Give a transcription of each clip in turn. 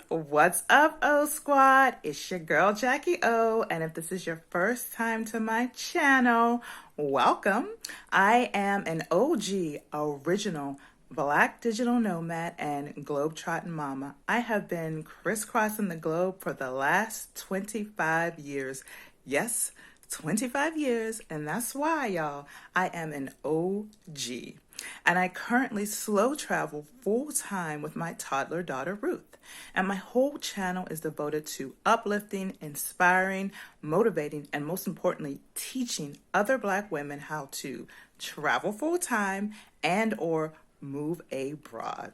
What's up, O Squad? It's your girl Jackie O, and if this is your first time to my channel, welcome. I am an OG original Black Digital Nomad and globetrotting mama. I have been crisscrossing the globe for the last 25 years. Yes, 25 years, and that's why, y'all, I am an OG. And I currently slow travel full time with my toddler daughter Ruth. And my whole channel is devoted to uplifting, inspiring, motivating, and most importantly, teaching other Black women how to travel full time and or move abroad.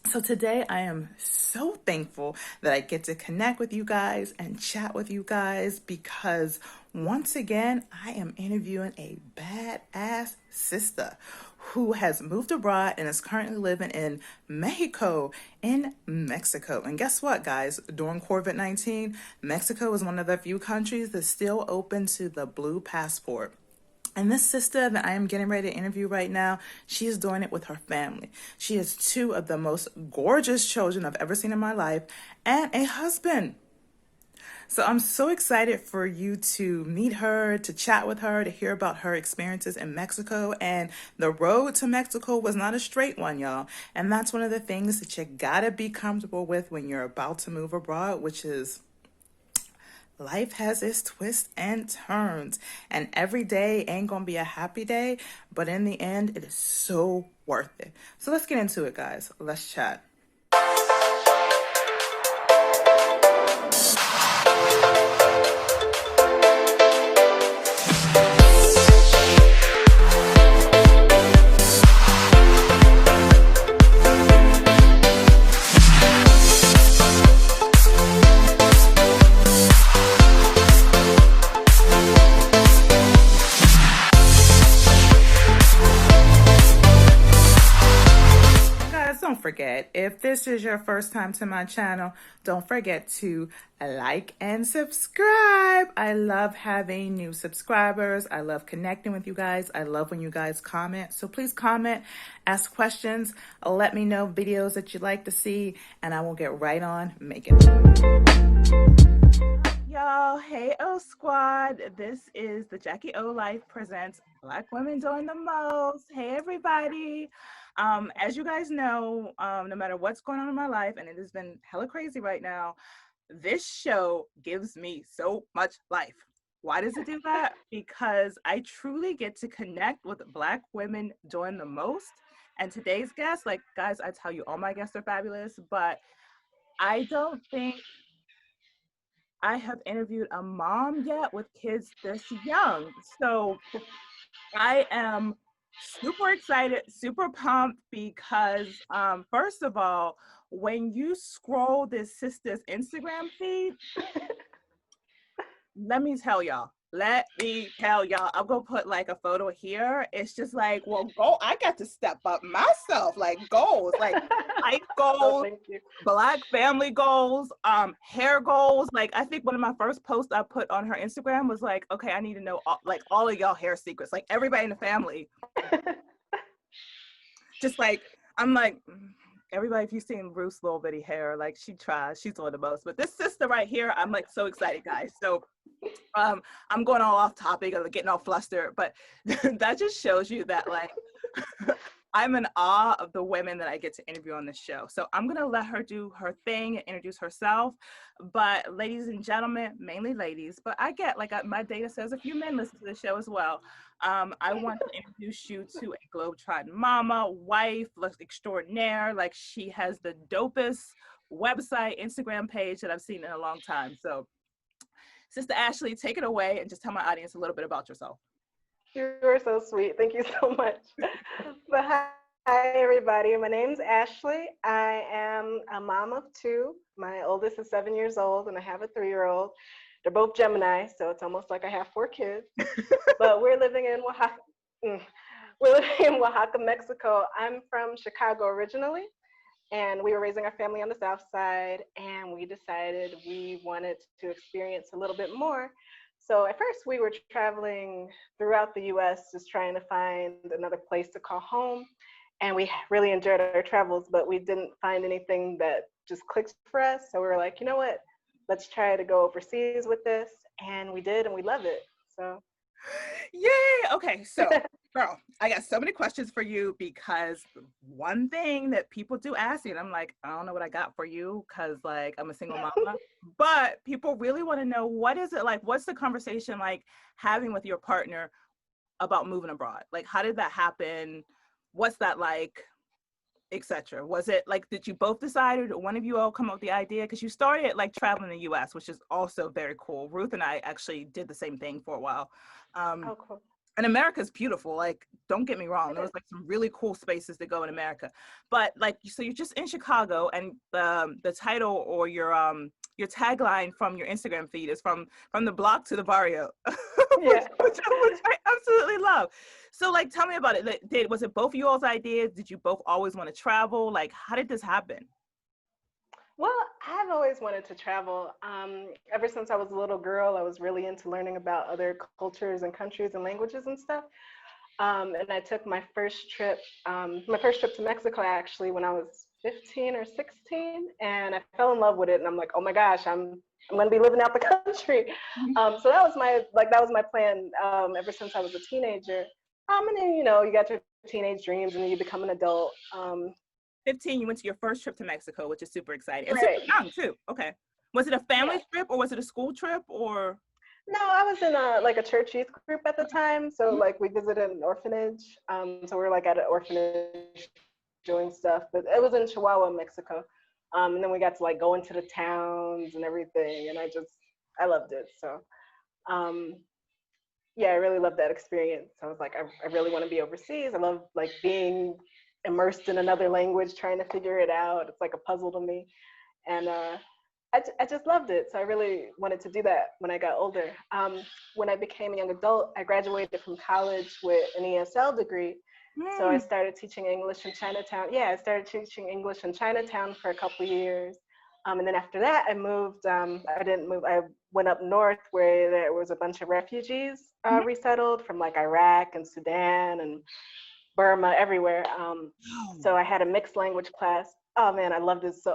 So today I am so thankful that I get to connect with you guys and chat with you guys because once again, I am interviewing a badass sister who has moved abroad and is currently living in Mexico, in Mexico. And guess what, guys? During COVID-19, Mexico is one of the few countries that's still open to the blue passport. And this sister that I am getting ready to interview right now, she is doing it with her family. She has two of the most gorgeous children I've ever seen in my life and a husband. So I'm so excited for you to meet her, to chat with her, to hear about her experiences in Mexico. And the road to Mexico was not a straight one, y'all. And that's one of the things that you gotta be comfortable with when you're about to move abroad, which is life has its twists and turns, and every day ain't gonna be a happy day, but in the end, it is so worth it. So let's get into it, guys. Let's chat. Don't forget, if this is your first time to my channel, don't forget to like and subscribe. I love having new subscribers. I love connecting with you guys. I love when you guys comment. So please comment, ask questions, let me know videos that you'd like to see, and I will get right on making them. Y'all, hey O Squad. This is the Jackie O Life presents Black Women Doing the Most. Hey everybody. As you guys know, no matter what's going on in my life, and it has been hella crazy right now, this show gives me so much life. Why does it do that? Because I truly get to connect with Black women doing the most. And today's guest, like guys, I tell you, all my guests are fabulous, but I don't think I have interviewed a mom yet with kids this young. So I am super excited, super pumped because first of all, when you scroll this sister's Instagram feed, let me tell y'all, I'm gonna put like a photo here. It's just like, well, I got to step up myself, like goals, like life goals, Black family goals, hair goals. Like I think one of my first posts I put on her Instagram was like, okay, I need to know all of y'all hair secrets, like everybody in the family. Just like, I'm like, everybody, if you've seen Ruth's little bitty hair, like she tries, she's doing the most. But this sister right here, I'm like so excited, guys. So I'm going all off topic, I'm getting all flustered, but that just shows you that like I'm in awe of the women that I get to interview on this show. So I'm gonna let her do her thing and introduce herself. But ladies and gentlemen, mainly ladies, but I get like my data says a few men listen to the show as well. I want to introduce you to a globetrotting mama, wife, extraordinaire. Like she has the dopest website, Instagram page that I've seen in a long time. So Sister Ashley, take it away and just tell my audience a little bit about yourself. You are so sweet. Thank you so much. But hi, everybody. My name's Ashley. I am a mom of two. My oldest is 7 years old, and I have a 3-year-old. They're both Gemini, so it's almost like I have 4 kids. But we're living in Oaxaca. We're living in Oaxaca, Mexico. I'm from Chicago originally, and we were raising our family on the South Side, and we decided we wanted to experience a little bit more. So at first we were traveling throughout the US, just trying to find another place to call home. and we really enjoyed our travels, but we didn't find anything that just clicked for us. So we were like, you know what? Let's try to go overseas with this. And we did, and we love it. So, Yay! Okay, so girl, I got so many questions for you because one thing that people do ask you, and I'm like, I don't know what I got for you because like I'm a single mama, but people really want to know what is it like? What's the conversation like having with your partner about moving abroad? Like, how did that happen? What's that like? Etc. Was it like, did you both decide, or did one of you all come up with the idea? Because you started like traveling the US, which is also very cool. Ruth and I actually did the same thing for a while. oh, cool. And America's beautiful. Like, don't get me wrong. There was like some really cool spaces to go in America. But like, so you're just in Chicago, and the title or your tagline from your Instagram feed is from the block to the barrio, Yeah. which I absolutely love. So like, tell me about it. Like, was it both of you all's ideas? Did you both always want to travel? Like, how did this happen? Well, I've always wanted to travel. Ever since I was a little girl, I was really into learning about other cultures and countries and languages and stuff. And I took my first trip to Mexico actually when I was 15 or 16, and I fell in love with it. And I'm like, oh my gosh, I'm going to be living out the country. So that was my plan ever since I was a teenager. And then you got your teenage dreams, and then you become an adult. 15, you went to your first trip to Mexico, which is super exciting. And Right. super young too. Okay. Was it a family Yeah. trip or was it a school trip or? No, I was in a church youth group at the time. So Mhm. like we visited an orphanage. So we were like at an orphanage doing stuff, but it was in Chihuahua, Mexico. And then we got to like go into the towns and everything, and I loved it. So um, yeah, I really loved that experience. I was like, I really want to be overseas. I love like being immersed in another language, trying to figure it out. It's like a puzzle to me, and I just loved it. So I really wanted to do that when I got older. When I became a young adult, I graduated from college with an ESL degree. So I Mm. started teaching English in Chinatown. Yeah, I started teaching English in Chinatown for a couple of years. And then after that, I moved. I didn't move. I went up north where there was a bunch of refugees Mhm. resettled from like Iraq and Sudan and Burma, everywhere. Oh. So I had a mixed language class. Oh man, I loved it so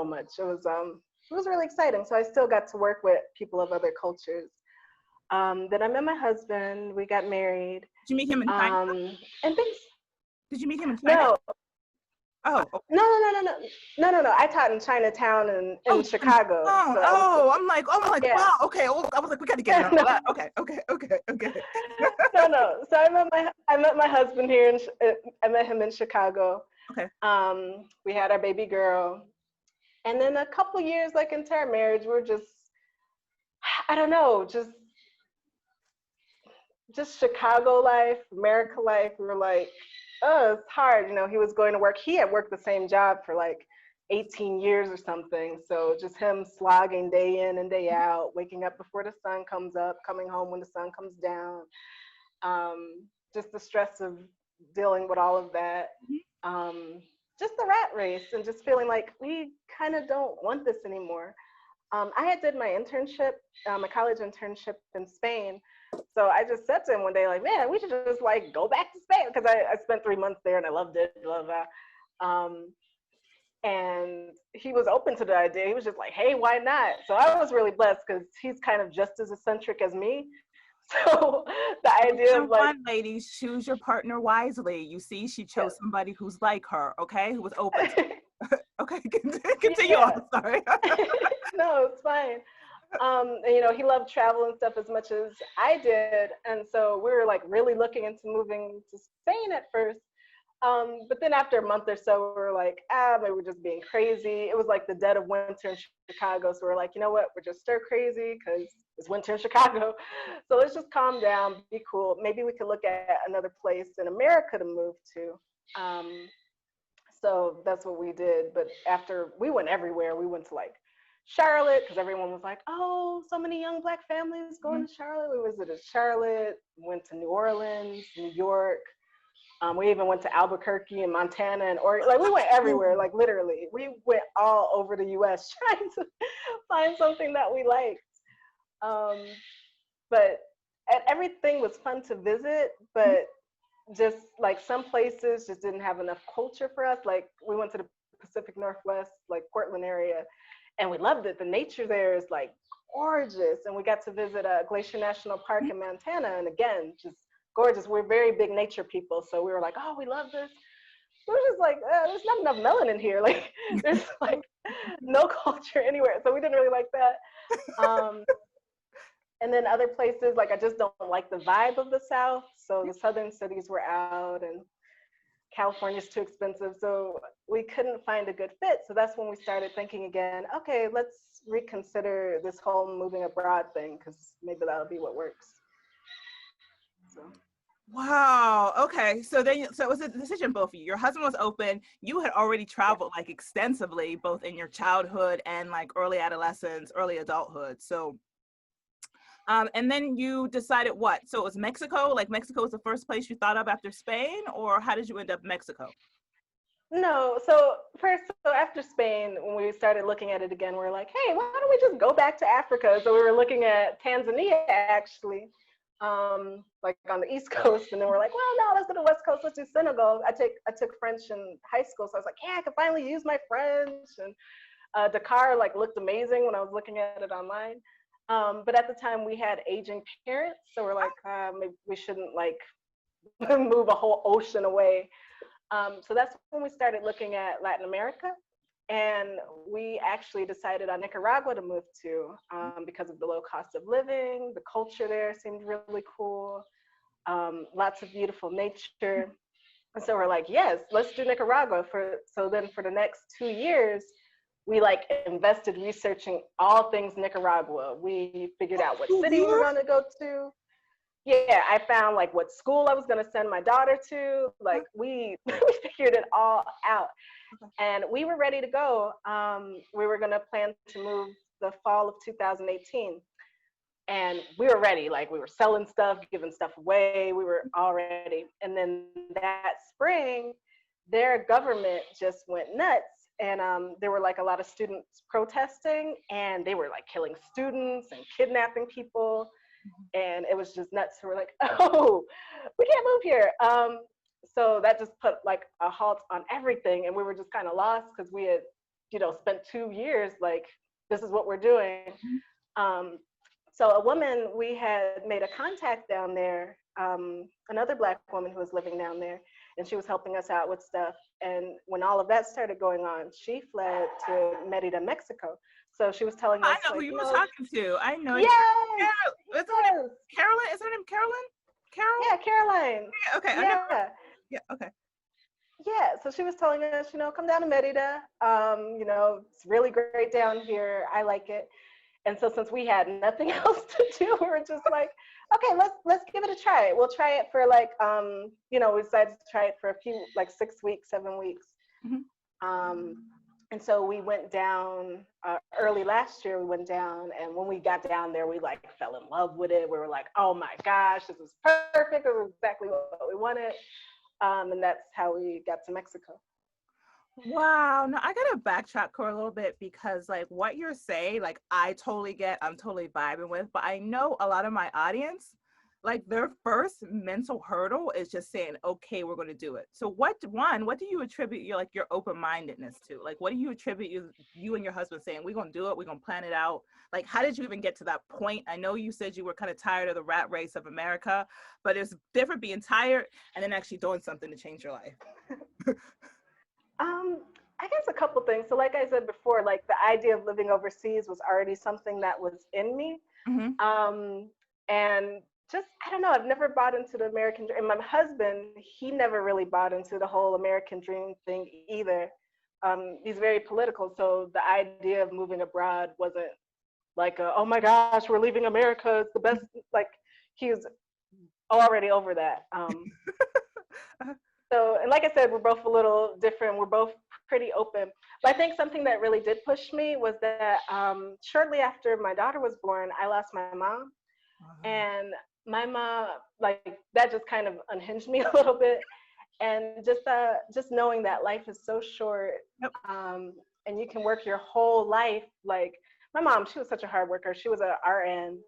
much. It was really exciting. So I still got to work with people of other cultures. Then I met my husband. We got married. Did you meet him in China? And things. Did you meet him in China? No, Oh, okay. no. I taught in Chinatown and in Oh, Chicago. oh, So I was, oh, I'm like, yeah. wow, okay. Oh, I was like, we got to get in on No, that. Okay, okay, okay, okay. no. So I met my husband here I met him in Chicago. Okay. We had our baby girl, and then a couple years like into our marriage, we're just, I don't know, just Chicago life, America life. We were like, oh, it's hard. He was going to work. He had worked the same job for like 18 years or something. So just him slogging day in and day out, waking up before the sun comes up, coming home when the sun comes down. Just the stress of dealing with all of that. Mhm. Just the rat race and just feeling like we kind of don't want this anymore. I had did my internship, my college internship in Spain. So I just said to him one day, like, man, we should just like go back to Spain because I spent 3 months there and I loved it, love that. And he was open to the idea. He was just like, hey, why not? So I was really blessed because he's kind of just as eccentric as me. So the idea Number of like, one, ladies, choose your partner wisely. You see, she chose somebody who's like her, okay, who was open. Okay, continue on. yeah, Sorry. no, it's fine. And, he loved travel and stuff as much as I did. And so we were like really looking into moving to Spain at first. But then after a month or so, we were like, maybe we're just being crazy. It was like the dead of winter in Chicago. So we're like, you know what? We're just stir crazy because it's winter in Chicago. So let's just calm down, be cool. Maybe we could look at another place in America to move to. So that's what we did. But after we went everywhere, we went to like Charlotte because everyone was like, oh, so many young Black families going to Charlotte. We visited Charlotte, went to New Orleans, New York. We even went to Albuquerque and Montana and Oregon. Like we went everywhere, like literally. We went all over the US trying to find something that we liked. But and everything was fun to visit, but just like some places just didn't have enough culture for us. Like we went to the Pacific Northwest, like Portland area, and we loved it. The nature there is like gorgeous, and we got to visit Glacier National Park in Montana, and again, just gorgeous. We're very big nature people, so we were like, oh, we love this. We're just like, there's not enough melanin here. Like, there's like no culture anywhere, so we didn't really like that. And then other places, like I just don't like the vibe of the South. So the southern cities were out, and California's too expensive. So we couldn't find a good fit. So that's when we started thinking again, okay, let's reconsider this whole moving abroad thing, because maybe that'll be what works. So. Wow. Okay. So it was a decision both of you. Your husband was open. You had already traveled like extensively, both in your childhood and like early adolescence, early adulthood. So and then you decided what? So it was Mexico? Like Mexico was the first place you thought of after Spain, or how did you end up Mexico? No, so after Spain, when we started looking at it again, we were like, hey, why don't we just go back to Africa? So we were looking at Tanzania actually, like on the East Coast, and then we're like, well, no, let's go to the West Coast. Let's do Senegal. I took French in high school, so I was like, yeah, I can finally use my French. And Dakar like looked amazing when I was looking at it online. But at the time we had aging parents, so we're like, maybe we shouldn't like move a whole ocean away. So that's when we started looking at Latin America, and we actually decided on Nicaragua to move to, because of the low cost of living. The culture there seemed really cool, lots of beautiful nature. And so we're like, yes, let's do Nicaragua. So then for the next 2 years, we like invested researching all things Nicaragua. We figured out what city we were going to go to. Yeah, I found like what school I was going to send my daughter to. Like we figured it all out, and we were ready to go. We were going to plan to move the fall of 2018, and we were ready. Like we were selling stuff, giving stuff away. We were all ready. And then that spring, their government just went nuts. And there were like a lot of students protesting, and they were like killing students and kidnapping people. And it was just nuts. So we're like, oh, we can't move here. So that just put like a halt on everything. And we were just kind of lost, because we had, spent 2 years like, this is what we're doing. So a woman, we had made a contact down there, another Black woman who was living down there, and she was helping us out with stuff. And when all of that started going on, she fled to Merida, Mexico. So she was telling us, I know like, who you were talking to. I know. Yes. Is her name Carolyn? Is her name Carolyn? Carol? Yeah, Caroline. Yeah, okay. Yeah. Yeah. Okay. Yeah. So she was telling us, come down to Merida. It's really great down here. I like it. And so since we had nothing else to do, we were just like, okay, let's give it a try. We'll try it for like, we decided to try it for a few, like 6 weeks, 7 weeks. Mm-hmm. And so we went down early last year. We went down, and when we got down there, we like fell in love with it. We were like, oh my gosh, this is perfect. This is exactly what we wanted. And that's how we got to Mexico. Wow. No, I gotta backtrack for a little bit, because like what you're saying, like I totally get, I'm totally vibing with, but I know a lot of my audience, like their first mental hurdle is just saying, okay, we're going to do it. So what do you attribute your open-mindedness to? Like, what do you attribute you and your husband saying, we're going to do it, we're going to plan it out? Like, how did you even get to that point? I know you said you were kind of tired of the rat race of America, but it's different being tired and then actually doing something to change your life. I guess a couple things. So like I said before, like the idea of living overseas was already something that was in me. Mm-hmm. And just, I don't know, I've never bought into the American dream. And my husband, he never really bought into the whole American dream thing either. He's very political. So the idea of moving abroad wasn't like, oh my gosh, we're leaving America, it's the best. Like, he was already over that. So, and like I said, we're both a little different. We're both pretty open. But I think something that really did push me was that shortly after my daughter was born, I lost my mom. And my mom, like, that just kind of unhinged me a little bit. And just knowing that life is so short, and you can work your whole life. Like, my mom, she was such a hard worker. She was an RN.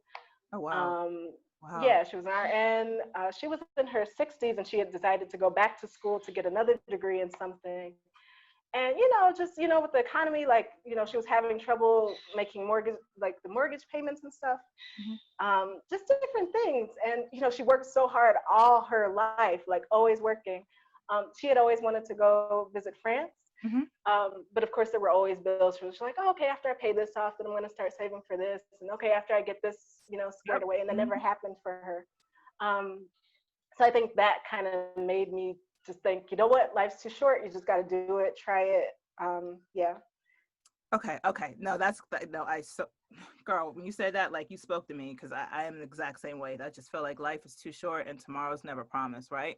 Oh, wow. Wow. Yeah, she was an RN. She was in her 60s, and she had decided to go back to school to get another degree in something. And just with the economy, like she was having trouble making mortgage, like the mortgage payments and stuff, Mhm. just different things. And she worked so hard all her life, like always working. She had always wanted to go visit France, Mhm. but of course there were always bills. She was like, oh, okay, after I pay this off, then I'm going to start saving for this, and okay, after I get this squared Yep. away. And that Mhm. never happened for her. So I think that kind of made me just think, you know what, life's too short. You just got to do it, try it. Yeah. Okay. Okay. No, no. Girl, when you said that, like you spoke to me because I am the exact same way. I just feel like life is too short and tomorrow's never promised, right?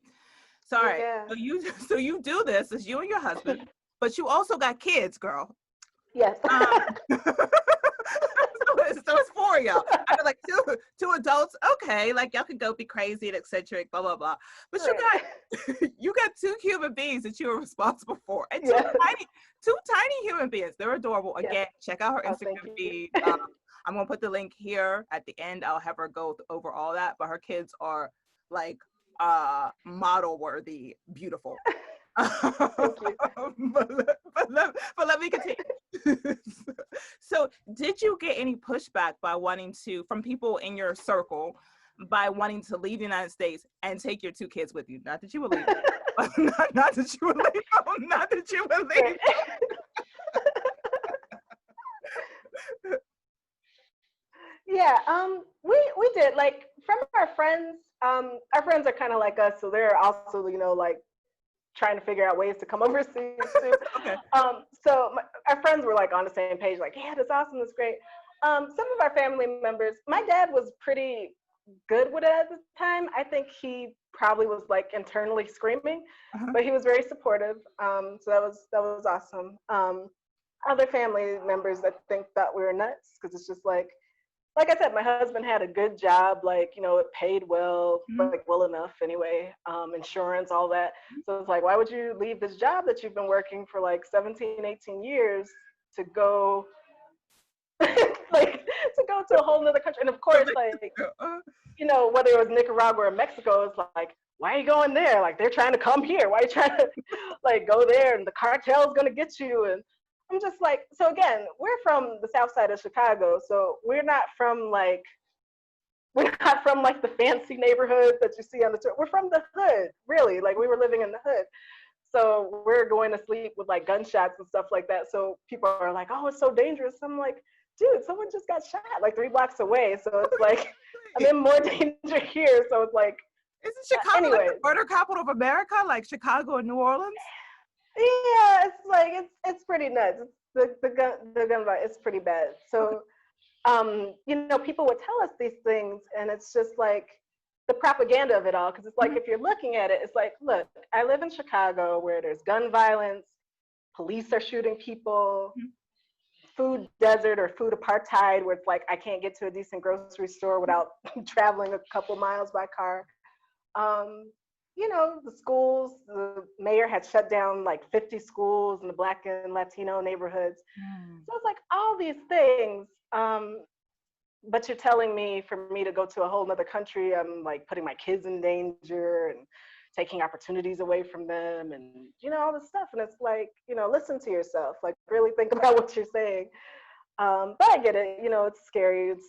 So, all right. Yeah. So you, so you do this as you and your husband, but you also got kids, girl. Yes. So it's four of y'all. I feel like two adults, okay, like y'all can go be crazy and eccentric, blah blah blah. But you Right. got you got two human beings that you are responsible for, and Yes. two tiny human beings. They're adorable. Yes. Again, check out her Oh, thank Instagram you. feed. I'm gonna put the link here at the end. I'll have her go over all that. But her kids are like model worthy, beautiful. Thank you. But let me continue. So, did you get any pushback by wanting to from people in your circle by wanting to leave the United States and take your two kids with you? Not that you would leave them. Not that you would leave them. Not that you would leave Right. Yeah. We did, like, from our friends. Our friends are kind of like us, so they're also like trying to figure out ways to come overseas too. Okay. So our friends were like on the same page, like, yeah, that's awesome, that's great. Some of our family members, my dad was pretty good with it at the time. I think he probably was like internally screaming, Uh-huh. but he was very supportive. So that was awesome. Other family members, I think, thought we were nuts because it's just like I said, my husband had a good job, like, it paid well, Mhm. like well enough anyway, insurance, all that. So it's like, why would you leave this job that you've been working for like 17, 18 years to go, like, to go to a whole nother country? And of So course, like, uh, whether it was Nicaragua or Mexico, it's like, why are you going there? Like, they're trying to come here. Why are you trying to like go there? And the cartel's gonna get you. And I'm just like, so again, we're from the south side of Chicago, so we're not from like the fancy neighborhoods that you see on the tour. We're from the hood, really. Like, we were living in the hood. So we're going to sleep with like gunshots and stuff like that. So people are like, oh, it's so dangerous. I'm like, dude, someone just got shot like 3 blocks away. So it's like, I'm in more danger here. So it's like, isn't Chicago like anyway, the murder capital of America, like Chicago and New Orleans? yeah, it's like, it's pretty nuts. The gun violence, it's pretty bad. Okay. So people would tell us these things, and it's just like the propaganda of it all. Because it's like, Mhm. if you're looking at it, it's like, look, I live in Chicago where there's gun violence, police are shooting people, Mhm. food desert or food apartheid, where it's like I can't get to a decent grocery store without traveling a couple miles by car. Um, the schools, the mayor had shut down like 50 schools in the Black and Latino neighborhoods. Mm. So it's like all these things. But you're telling me for me to go to a whole nother country, I'm like putting my kids in danger and taking opportunities away from them, and all this stuff. And it's like, listen to yourself, like really think about what you're saying. But I get it, it's scary. It's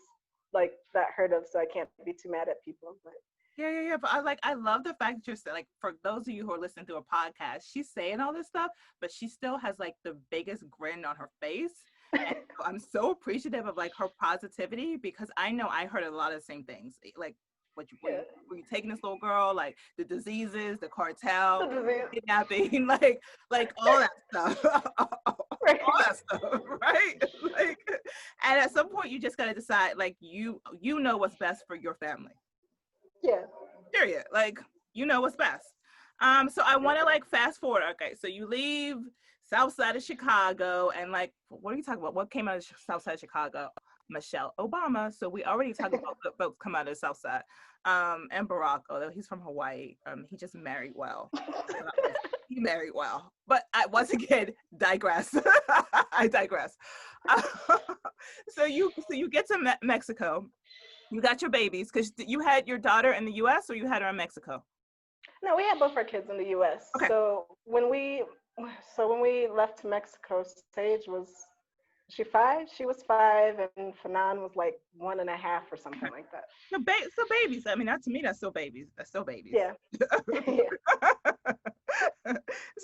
like that heard of, so I can't be too mad at people. But Yeah. But I love the fact that you're like, for those of you who are listening to a podcast, she's saying all this stuff, but she still has like the biggest grin on her face. And so I'm so appreciative of like her positivity because I know I heard a lot of the same things. Like yeah, were you taking this little girl, like the diseases, the cartel, the disease, kidnapping, like all that stuff. right? All that stuff, right? Like, and at some point you just gotta decide, like you know what's best for your family. Yeah. Period. Like, you know what's best. So I want to like fast forward. Okay, so you leave South Side of Chicago, and like, what are you talking about? What came out of South Side of Chicago? Michelle Obama. So we already talked about the folks come out of the South Side. And Barack, although he's from Hawaii, he just married well. He married well. But I once again digress. I digress. So you get to Mexico. You got your babies, because you had your daughter in the U.S. or you had her in Mexico? No, we had both our kids in the U.S. Okay. So when we left to Mexico, Sage was she 5? She was 5, and Fanan was like 1.5 or something like that. So babies. I mean, that to me, that's still babies. That's still babies. Yeah. Yeah.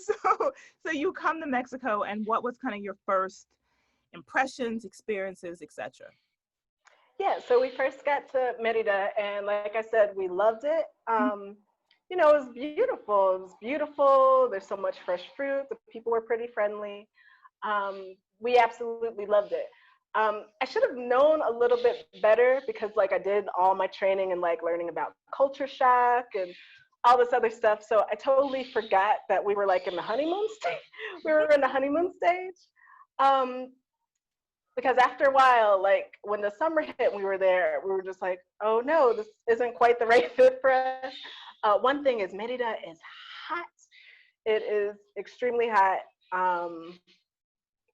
So you come to Mexico, and what was kind of your first impressions, experiences, etc.? Yeah, so we first got to Merida, and like I said, we loved it. You know, it was beautiful. It was beautiful. There's so much fresh fruit. The people were pretty friendly. We absolutely loved it. I should have known a little bit better because, like, I did all my training and like learning about culture shock and all this other stuff. So I totally forgot that we were like in the honeymoon stage. We were in the honeymoon stage. Um, because after a while, like when the summer hit, we were there, we were just like, oh no, this isn't quite the right fit for us. One thing is Merida is hot. It is extremely hot.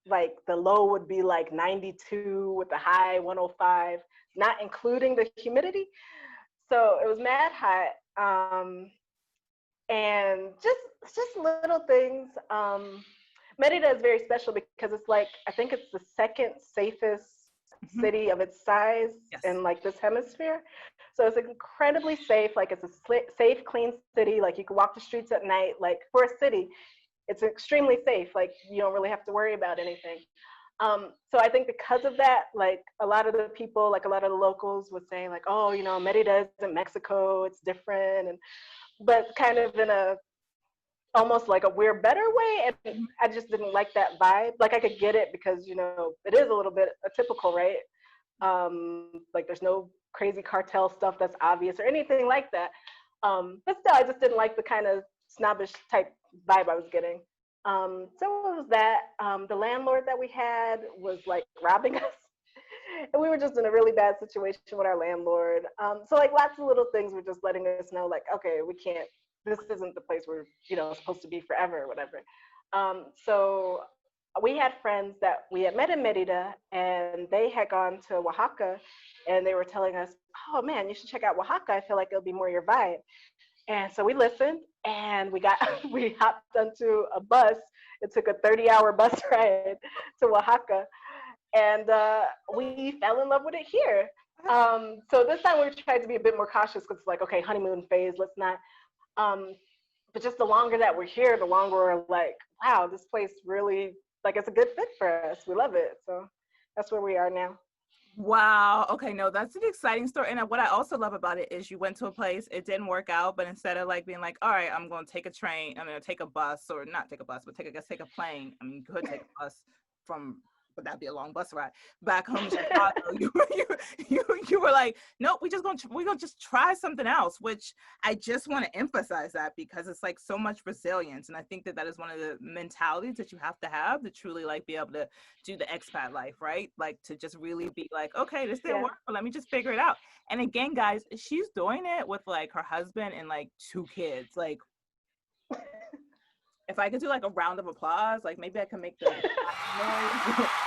Like the low would be like 92 with the high 105, not including the humidity. So it was mad hot. And just little things. Merida is very special because it's like, I think it's the second safest city of its size in like this hemisphere. So it's incredibly safe. Like it's a safe, clean city. Like you can walk the streets at night. Like for a city, it's extremely safe. Like you don't really have to worry about anything. So I think because of that, like a lot of the people, like a lot of the locals would say like, oh, you know, Merida isn't Mexico, it's different. But kind of in a almost like a we're better way, and I just didn't like that vibe. Like I could get it because, you know, it is a little bit atypical, right? Like there's no crazy cartel stuff that's obvious or anything like that. But still, I just didn't like the kind of snobbish type vibe I was getting. So it was that. The landlord that we had was like robbing us. And we were just in a really bad situation with our landlord. So like lots of little things were just letting us know like, okay, we can't, this isn't the place we're, you know, supposed to be forever or whatever. So we had friends that we had met in Merida, and they had gone to Oaxaca, and they were telling us, oh man, you should check out Oaxaca. I feel like it'll be more your vibe. And so we listened, and we hopped onto a bus. It took a 30-hour bus ride to Oaxaca, and we fell in love with it here. So this time we tried to be a bit more cautious because it's like, okay, honeymoon phase, let's not. But just the longer that we're here, the longer we're like, wow, this place really, like, it's a good fit for us. We love it. So that's where we are now. Wow. Okay. No, that's an exciting story. And what I also love about it is you went to a place, it didn't work out, but instead of like being like, all right, I'm going to take a train, I'm going to take a bus, or not take a bus, but take a plane. I mean, you could take a bus from, but that'd be a long bus ride back home to Chicago. You were like, nope, we're gonna just try something else, which I just want to emphasize that because it's like so much resilience. And I think that is one of the mentalities that you have to truly like be able to do the expat life, right? Like to just really be like, okay, this didn't work, but let me just figure it out. And again, guys, she's doing it with like her husband and like 2 kids. Like if I could do like a round of applause, like maybe I can make the noise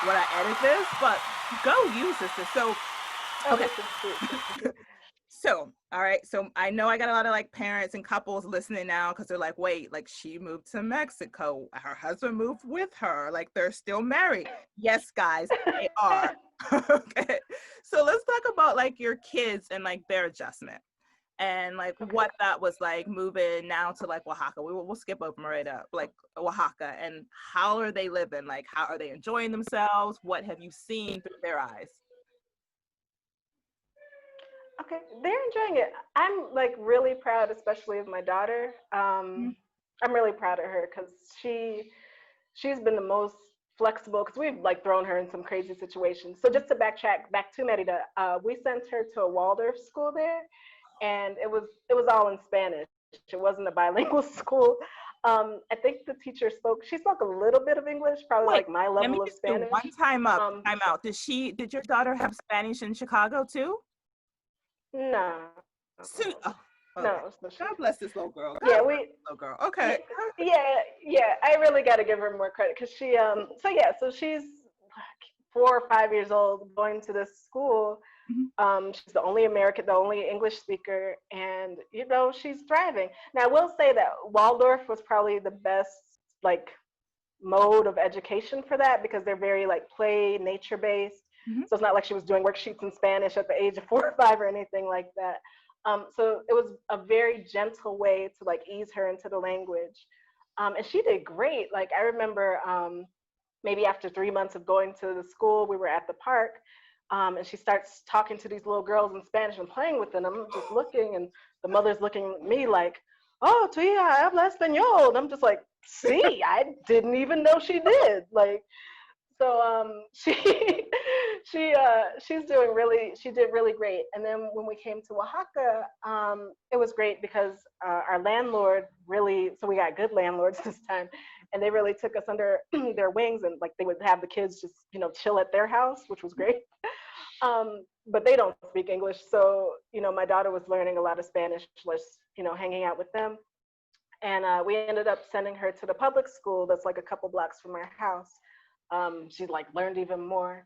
when I edit this, but go you, sister. So, okay. So, all right. So I know I got a lot of like parents and couples listening now because they're like, wait, like she moved to Mexico. Her husband moved with her. Like they're still married. Yes, guys, they are. Okay. So let's talk about like your kids and like their adjustment. And like what that was like moving now to like Oaxaca. We'll skip over Merida, like Oaxaca, and how are they living? Like how are they enjoying themselves? What have you seen through their eyes? Okay, they're enjoying it. I'm like really proud, especially of my daughter. I'm really proud of her because she's been the most flexible because we've like thrown her in some crazy situations. So just to backtrack back to Merida, we sent her to a Waldorf school there, and it was all in Spanish. It wasn't a bilingual school. I think the teacher she spoke a little bit of English, probably like my level of Spanish. One time out. Did your daughter have Spanish in Chicago too? No. No. God bless this little girl. Little girl. Okay. Yeah. I really got to give her more credit because she so she's 4 or 5 years old, going to this school She's the only American, the only English speaker, and you know, she's thriving. Now, I will say that Waldorf was probably the best like mode of education for that, because they're very like play nature based. Mhm. So it's not like she was doing worksheets in Spanish at the age of 4 or 5 or anything like that. So it was a very gentle way to like ease her into the language. And she did great. Like I remember maybe after 3 months of going to the school, we were at the park, and she starts talking to these little girls in Spanish and playing with them. I'm just looking, and the mother's looking at me like, "Oh, tía, habla español." And I'm just like, "See, I didn't even know she did." Like, so she's doing really, she did really great. And then when we came to Oaxaca, it was great because our landlord really, so we got good landlords this time, and they really took us under their wings, and like they would have the kids just, you know, chill at their house, which was great. But they don't speak English, so you know, my daughter was learning a lot of Spanish, just, you know, hanging out with them. And we ended up sending her to the public school that's like a couple blocks from our house. She like learned even more.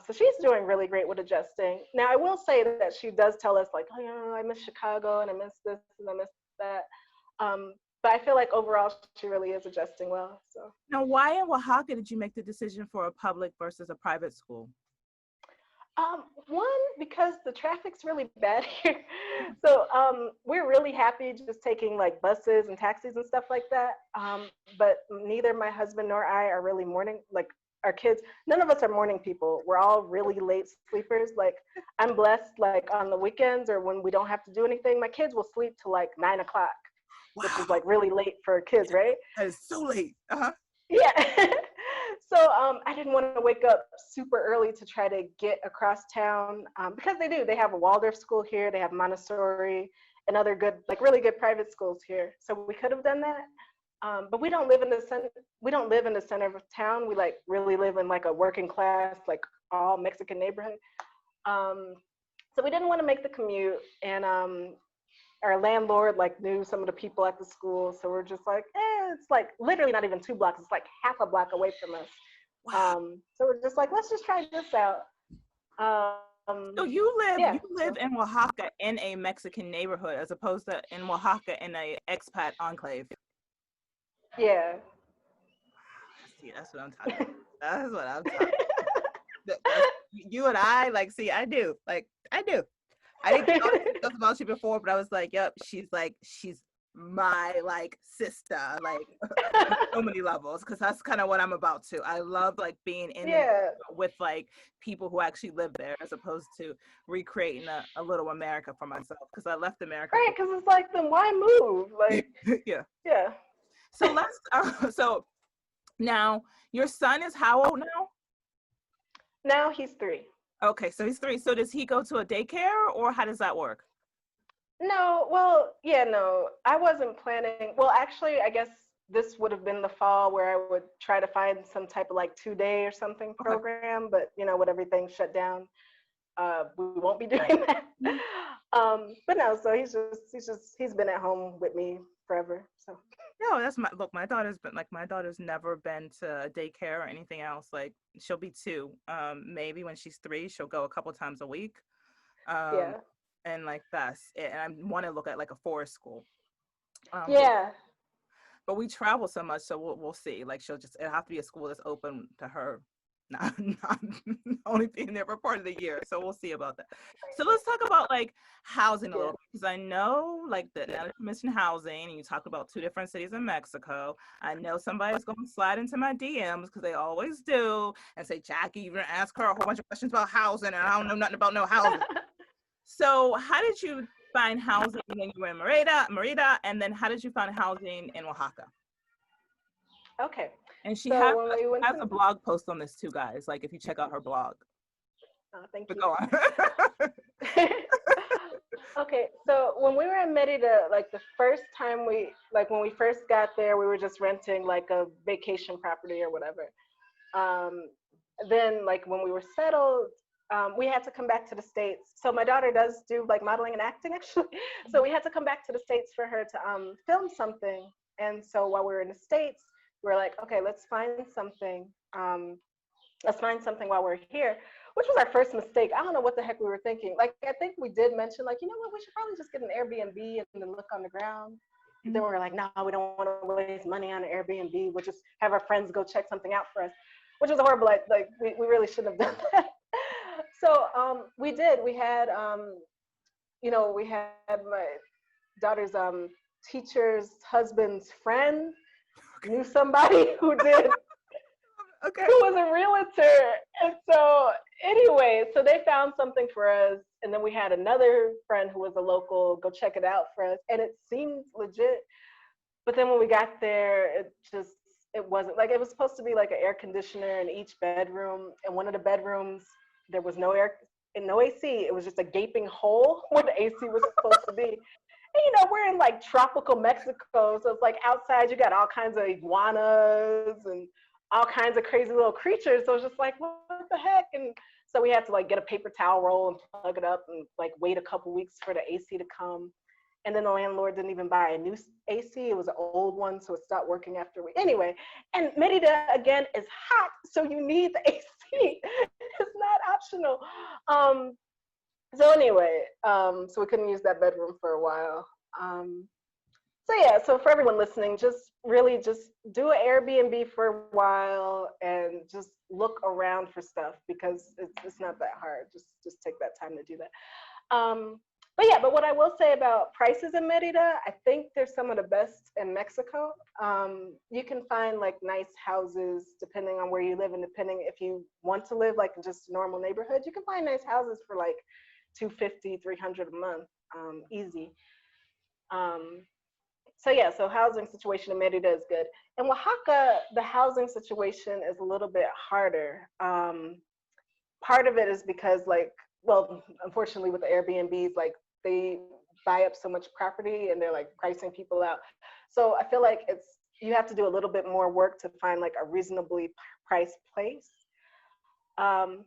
So she's doing really great with adjusting. Now I will say that she does tell us like, "Oh, you know, I miss Chicago and I miss this and I miss that." But I feel like overall she really is adjusting well. So Now, why in Oaxaca did you make the decision for a public versus a private school? one, because the traffic's really bad here. So we're really happy just taking like buses and taxis and stuff like that. But neither my husband nor I are really morning, like our kids, none of us are morning people. We're all really late sleepers. Like I'm blessed, like on the weekends or when we don't have to do anything, my kids will sleep till like 9 o'clock, which is Wow, like really late for kids, right? that is so late. Uh-huh. Yeah. So I didn't want to wake up super early to try to get across town, because they do. They have a Waldorf school here. They have Montessori and other good, like really good private schools here. So we could have done that, but we don't live in the center. We don't live in the center of town. We like really live in like a working class, like all Mexican neighborhood. Um, so we didn't want to make the commute, and our landlord like knew some of the people at the school, so we're just like, it's like literally not even 2 blocks, it's like half a block away from us. Wow. So we're just like, let's just try this out. So um you yeah, live so in Oaxaca in a Mexican neighborhood as opposed to in Oaxaca in a expat enclave. yeah. See, that's what I'm talking about. That's what I'm talking. That's you and I like. See, I do. Like, I do. I didn't know stuff about you before, but I was like, yep, she's my like sister, like on so many levels, because that's kind of what I'm about to. I love like being in the Yeah, with like people who actually live there as opposed to recreating a little America for myself because I left America right, for because it's like, then why move, like, yeah. yeah. So let's so now your son is how old now? Now he's 3. Okay, so he's 3. So does he go to a daycare or how does that work? No, well, yeah, no, I wasn't planning. Well, actually, I guess this would have been the fall where I would try to find some type of like 2-day or something Okay. program, but you know, with everything shut down, we won't be doing that. Mhm. But no, so he's been at home with me forever. So No, that's my look. My daughter's never been to a daycare or anything else. Like she'll be 2. Maybe when she's 3, she'll go a couple times a week. Um, yeah, and like that's it. And I want to look at like a forest school. But yeah, we travel so much, so we'll see. Like it'll have to be a school that's open to her, not only being there for part of the year. So we'll see about that. So let's talk about like housing a yeah. little bit because I know like that now that you mentioned housing and you talk about 2 different cities in Mexico. I know somebody's going to slide into my DMs because they always do and say, Jackie, you're gonna ask her a whole bunch of questions about housing, and I don't know nothing about no housing. So how did you find housing when you were in Merida, and then how did you find housing in Oaxaca? Okay, And she so when we went has to, a blog post on this too, guys. Like if you check out her blog. thank But you. go on. Okay, so when we were in Merida, like the first time when we first got there, we were just renting like a vacation property or whatever. Um, then like when we were settled, we had to come back to the States. So my daughter does do like modeling and acting actually. So we had to come back to the States for her to film something. And so while we were in the States, we were like, okay, let's find something let's find something while we're here, which was our first mistake. I don't know what the heck we were thinking. Like, I think we did mention, like, you know what, we should probably just get an Airbnb and then look on the ground. But then we were like, no, we don't want to waste money on an Airbnb. We'll just have our friends go check something out for us, which was horrible. Like we really shouldn't have done that. So we did. We had, we had my daughter's teacher's husband's friend knew somebody who did, Okay. who was a realtor. And so anyway, so they found something for us. And then we had another friend who was a local go check it out for us. And it seemed legit. But then when we got there, it wasn't. Like, it was supposed to be like an air conditioner in each bedroom. And one of the bedrooms, there was no air and no AC. It was just a gaping hole where the AC was supposed to be. And, we're in like tropical Mexico. So it's like outside, you got all kinds of iguanas and all kinds of crazy little creatures. So it's just like, what the heck? And so we had to like get a paper towel roll and plug it up and like wait a couple weeks for the AC to come. And then the landlord didn't even buy a new AC. It was an old one, so it stopped working after we. Anyway, and Merida again is hot, so you need the AC. It's not optional. So anyway, so we couldn't use that bedroom for a while. So yeah, so for everyone listening, just really just do an Airbnb for a while and just look around for stuff, because it's not that hard. Just take that time to do that. But what I will say about prices in Merida, I think they're some of the best in Mexico. You can find like nice houses depending on where you live, and depending if you want to live like in just a normal neighborhood, you can find nice houses for like $250, $300 a month, easy. So housing situation in Merida is good. In Oaxaca, the housing situation is a little bit harder. Part of it is because unfortunately with the Airbnbs, like they buy up so much property and they're like pricing people out. So I feel like you have to do a little bit more work to find like a reasonably priced place. And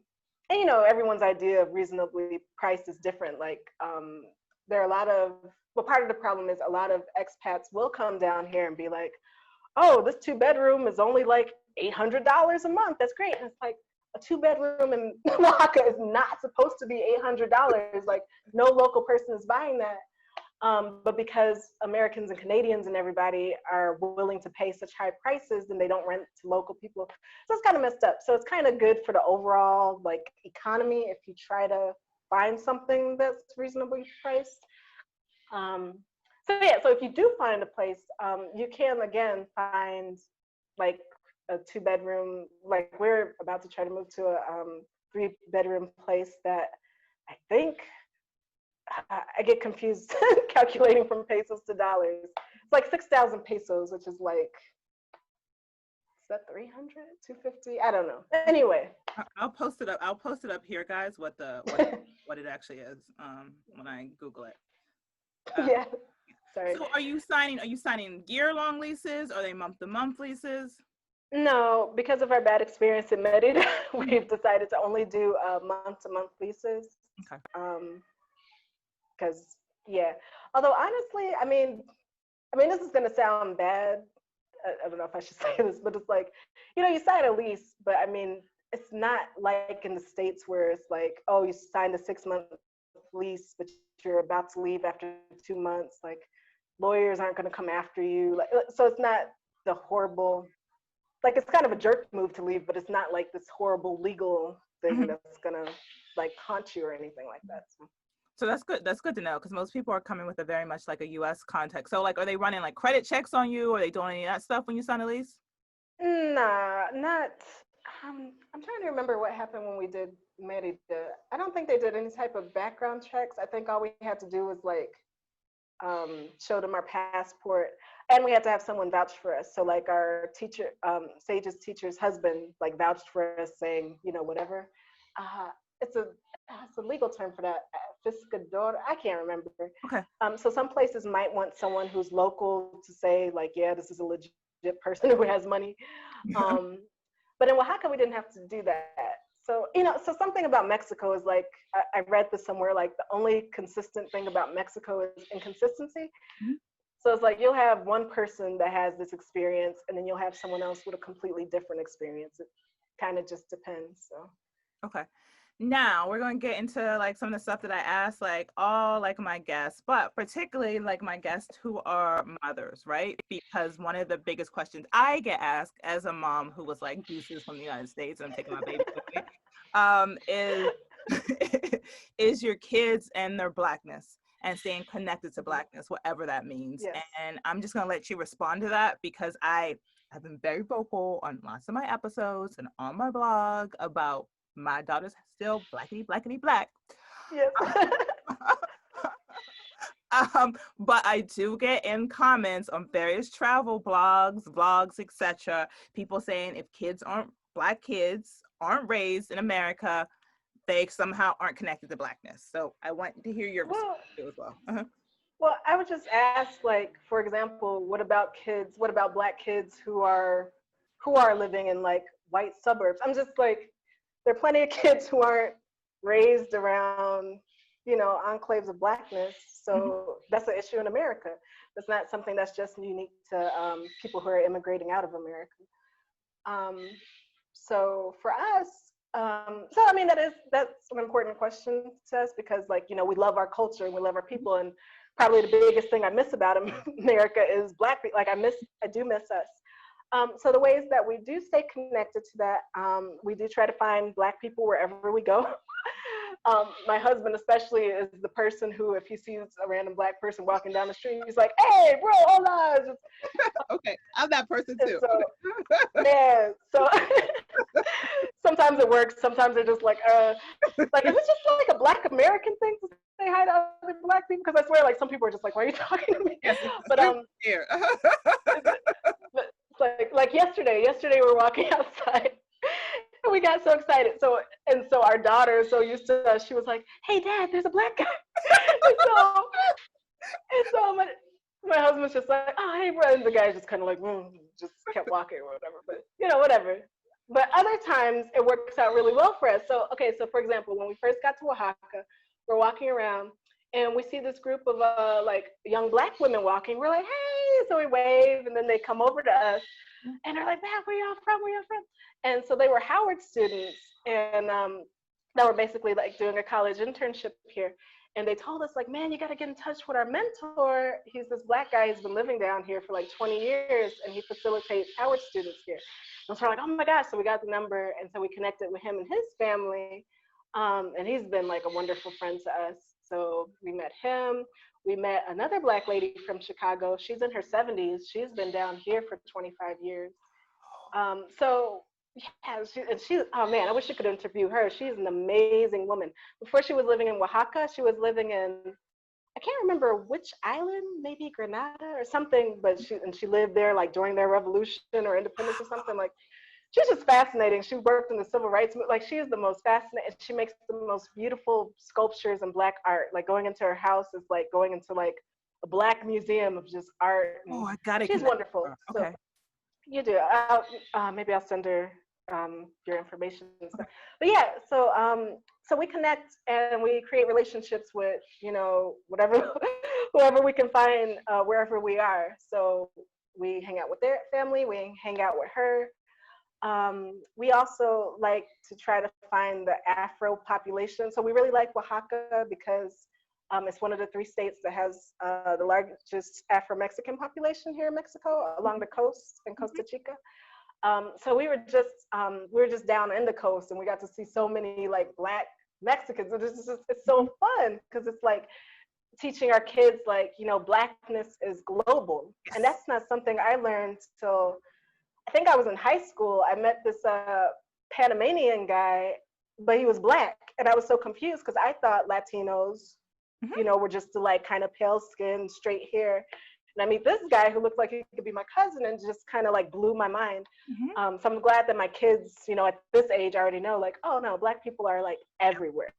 everyone's idea of reasonably priced is different. Like there are a lot of, part of the problem is a lot of expats will come down here and be like, oh, this 2-bedroom is only like $800 a month. That's great. And it's like, a 2-bedroom in Oaxaca is not supposed to be $800. Like, no local person is buying that. But because Americans and Canadians and everybody are willing to pay such high prices, then they don't rent to local people. So it's kind of messed up. So it's kind of good for the overall like economy if you try to find something that's reasonably priced. So if you do find a place, you can again find like a 2-bedroom. Like we're about to try to move to a 3-bedroom place that I think I get confused calculating from pesos to dollars. It's like 6,000 pesos, which is like, is that 300, 250? I don't know. Anyway, I'll post it up. I'll post it up here, guys. What it actually is when I Google it. Yeah. Sorry. So are you signing year-long leases? Or are they month-to-month leases? No, because of our bad experience in Merida, we've decided to only do month-to-month leases. Okay. Because although honestly, I mean, this is gonna sound bad. I don't know if I should say this, but it's like, you sign a lease, but I mean, it's not like in the States where it's like, oh, you signed a 6-month lease, but you're about to leave after 2 months. Like, lawyers aren't gonna come after you. Like, so it's not the horrible. Like, it's kind of a jerk move to leave, but it's not like this horrible legal thing that's gonna like haunt you or anything like that. So that's good. That's good to know, because most people are coming with a very much like a U.S. context. So like, are they running like credit checks on you? Or are they doing any of that stuff when you sign a lease? Nah, not. I'm trying to remember what happened when we did Merida. I don't think they did any type of background checks. I think all we had to do was like show them our passport, and we had to have someone vouch for us. So like our teacher, Sage's teacher's husband, like vouched for us, saying, whatever. It's a legal term for that. Fiscador. I can't remember. Okay. So some places might want someone who's local to say like, yeah, this is a legit person who has money. But in Oaxaca, we didn't have to do that. So, so something about Mexico is like, I read this somewhere, like the only consistent thing about Mexico is inconsistency. Mm-hmm. So it's like, you'll have one person that has this experience, and then you'll have someone else with a completely different experience. It kind of just depends. So. Okay. Now we're going to get into like some of the stuff that I asked like all like my guests, but particularly like my guests who are mothers, right? Because one of the biggest questions I get asked as a mom who was like deuces from the United States and I'm taking my baby away, is is your kids and their blackness and staying connected to blackness, whatever that means. Yes. And I'm just going to let you respond to that because I have been very vocal on lots of my episodes and on my blog about my daughter's still blackity blackity black. Yes. But I do get in comments on various travel blogs, vlogs, etc. People saying if black kids aren't raised in America, they somehow aren't connected to blackness. So I want to hear your response as well. Well, I would just ask, like, for example, what about kids? What about black kids who are living in like white suburbs? I'm just like, there are plenty of kids who aren't raised around, enclaves of blackness. So that's an issue in America. That's not something that's just unique to people who are immigrating out of America. So for us, so I mean that's an important question to us because like we love our culture and we love our people, and probably the biggest thing I miss about America is black people. Like I do miss us. So the ways that we do stay connected to that, we do try to find black people wherever we go. My husband especially is the person who, if he sees a random black person walking down the street, he's like, "Hey, bro, hola." Okay, I'm that person too. So, man, so sometimes it works. Sometimes they're just like is it just like a black American thing to say hi to other black people? Because I swear, like some people are just like, "Why are you talking to me?" Yes, but but like yesterday we're walking outside. And we got so excited. So our daughter is so used to us. She was like, "Hey, Dad, there's a black guy." and so my husband's just like, "Oh, hey, bro." And the guy's just kind of like, just kept walking or whatever. But whatever. But other times it works out really well for us. So so for example, when we first got to Oaxaca, we're walking around and we see this group of like young black women walking. We're like, "Hey!" So we wave, and then they come over to us. And they're like, "Man, where y'all from? Where y'all from?" And so they were Howard students, and that were basically like doing a college internship here. And they told us like, "Man, you got to get in touch with our mentor. He's this black guy who's been living down here for like 20 years, and he facilitates Howard students here." And so we're like, "Oh my gosh!" So we got the number, and so we connected with him and his family, and he's been like a wonderful friend to us. So we met him. We met another black lady from Chicago. She's in her 70s. She's been down here for 25 years. So yeah, oh man, I wish you could interview her. She's an amazing woman. Before she was living in Oaxaca, she was living in, I can't remember which island, maybe Grenada or something, but she lived there like during their revolution or independence or something. Like she's just fascinating. She worked in the civil rights movement. Like she's the most fascinating. She makes the most beautiful sculptures and black art. Like going into her house is like going into like a black museum of just art. Oh, I got it. She's wonderful. Okay. So, you do. Maybe I'll send her your information and stuff. But yeah, so we connect and we create relationships with whoever we can find wherever we are. So we hang out with their family. We hang out with her. We also like to try to find the Afro population. So we really like Oaxaca because it's one of the 3 states that has the largest Afro-Mexican population here in Mexico, along the coast in Costa Chica. So we were just down in the coast, and we got to see so many like black Mexicans. It's so fun because it's like teaching our kids like blackness is global, and that's not something I learned till I think I was in high school. I met this Panamanian guy, but he was black, and I was so confused because I thought Latinos, were just the like kind of pale skin, straight hair. And I meet this guy who looks like he could be my cousin, and just kind of like blew my mind. So I'm glad that my kids, at this age already know like, oh no, black people are like everywhere,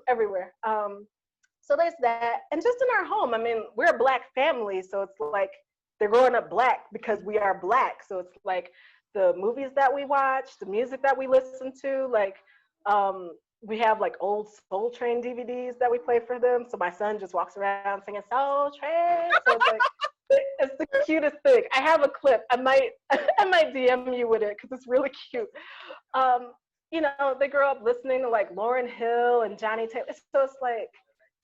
everywhere. So there's that. And just in our home, I mean, we're a black family. So it's like they're growing up black because we are black. So it's like the movies that we watch, the music that we listen to, like, we have like old Soul Train DVDs that we play for them. So my son just walks around singing Soul Train. So it's like It's the cutest thing. I have a clip. I might I might DM you with it because it's really cute. Um, they grow up listening to like Lauryn Hill and Johnny Taylor. So it's like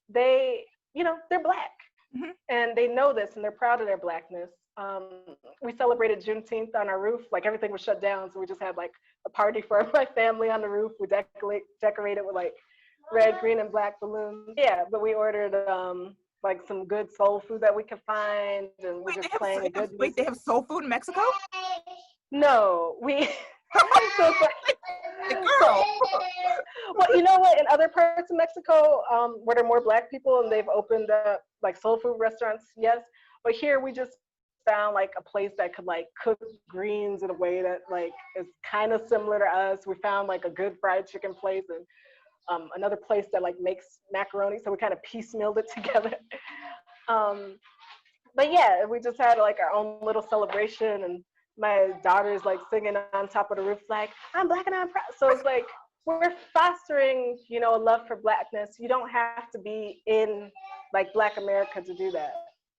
they, they're black Mhm. and they know this and they're proud of their blackness. Um, we celebrated Juneteenth on our roof. Like everything was shut down, so we just had like a party for my family on the roof. We decorated with like red, green, and black balloons. Yeah, but we ordered like some good soul food that we could find, and we're Wait, just playing good they music. have soul food in Mexico? No, we. So it's Like, so, girl. well, you know what? In other parts of Mexico, where there are more black people and they've opened up like soul food restaurants, yes. But here we just found like a place that could like cook greens in a way that like is kind of similar to us. We found like a good fried chicken place and another place that like makes macaroni. So we kind of piecemealed it together. Um, but yeah, we just had like our own little celebration, and my daughter's like singing on top of the roof, like I'm black and I'm proud. So it's like we're fostering, a love for blackness. You don't have to be in like Black America to do that.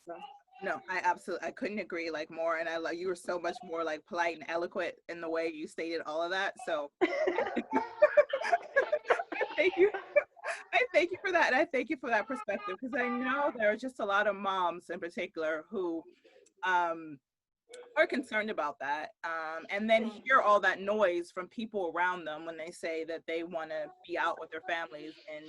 So. No, I couldn't agree like more. And I love you were so much more like polite and eloquent in the way you stated all of that. So I thank you. I thank you for that. And I thank you for that perspective because I know there are just a lot of moms in particular who um, are concerned about that. And then hear all that noise from people around them when they say that they want to be out with their families and,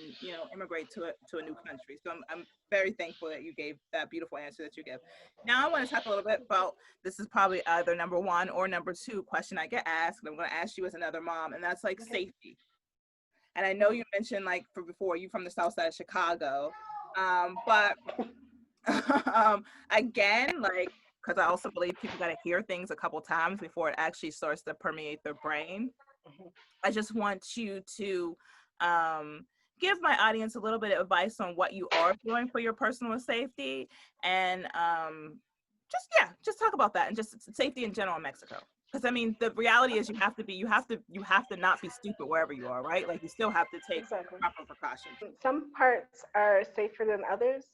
immigrate to a new country. So I'm very thankful that you gave that beautiful answer that you gave. Now I want to talk a little bit about, this is probably either number one or number two question I get asked. And I'm going to ask you as another mom, and that's like safety. And I know you mentioned like for before you from the south side of Chicago, but again, like, because I also believe people got to hear things a couple times before it actually starts to permeate their brain. I just want you to give my audience a little bit of advice on what you are doing for your personal safety, and just talk about that and just safety in general in Mexico. Because I mean, the reality is you have to not be stupid wherever you are, right? Like you still have to take Exactly. proper precautions. Some parts are safer than others.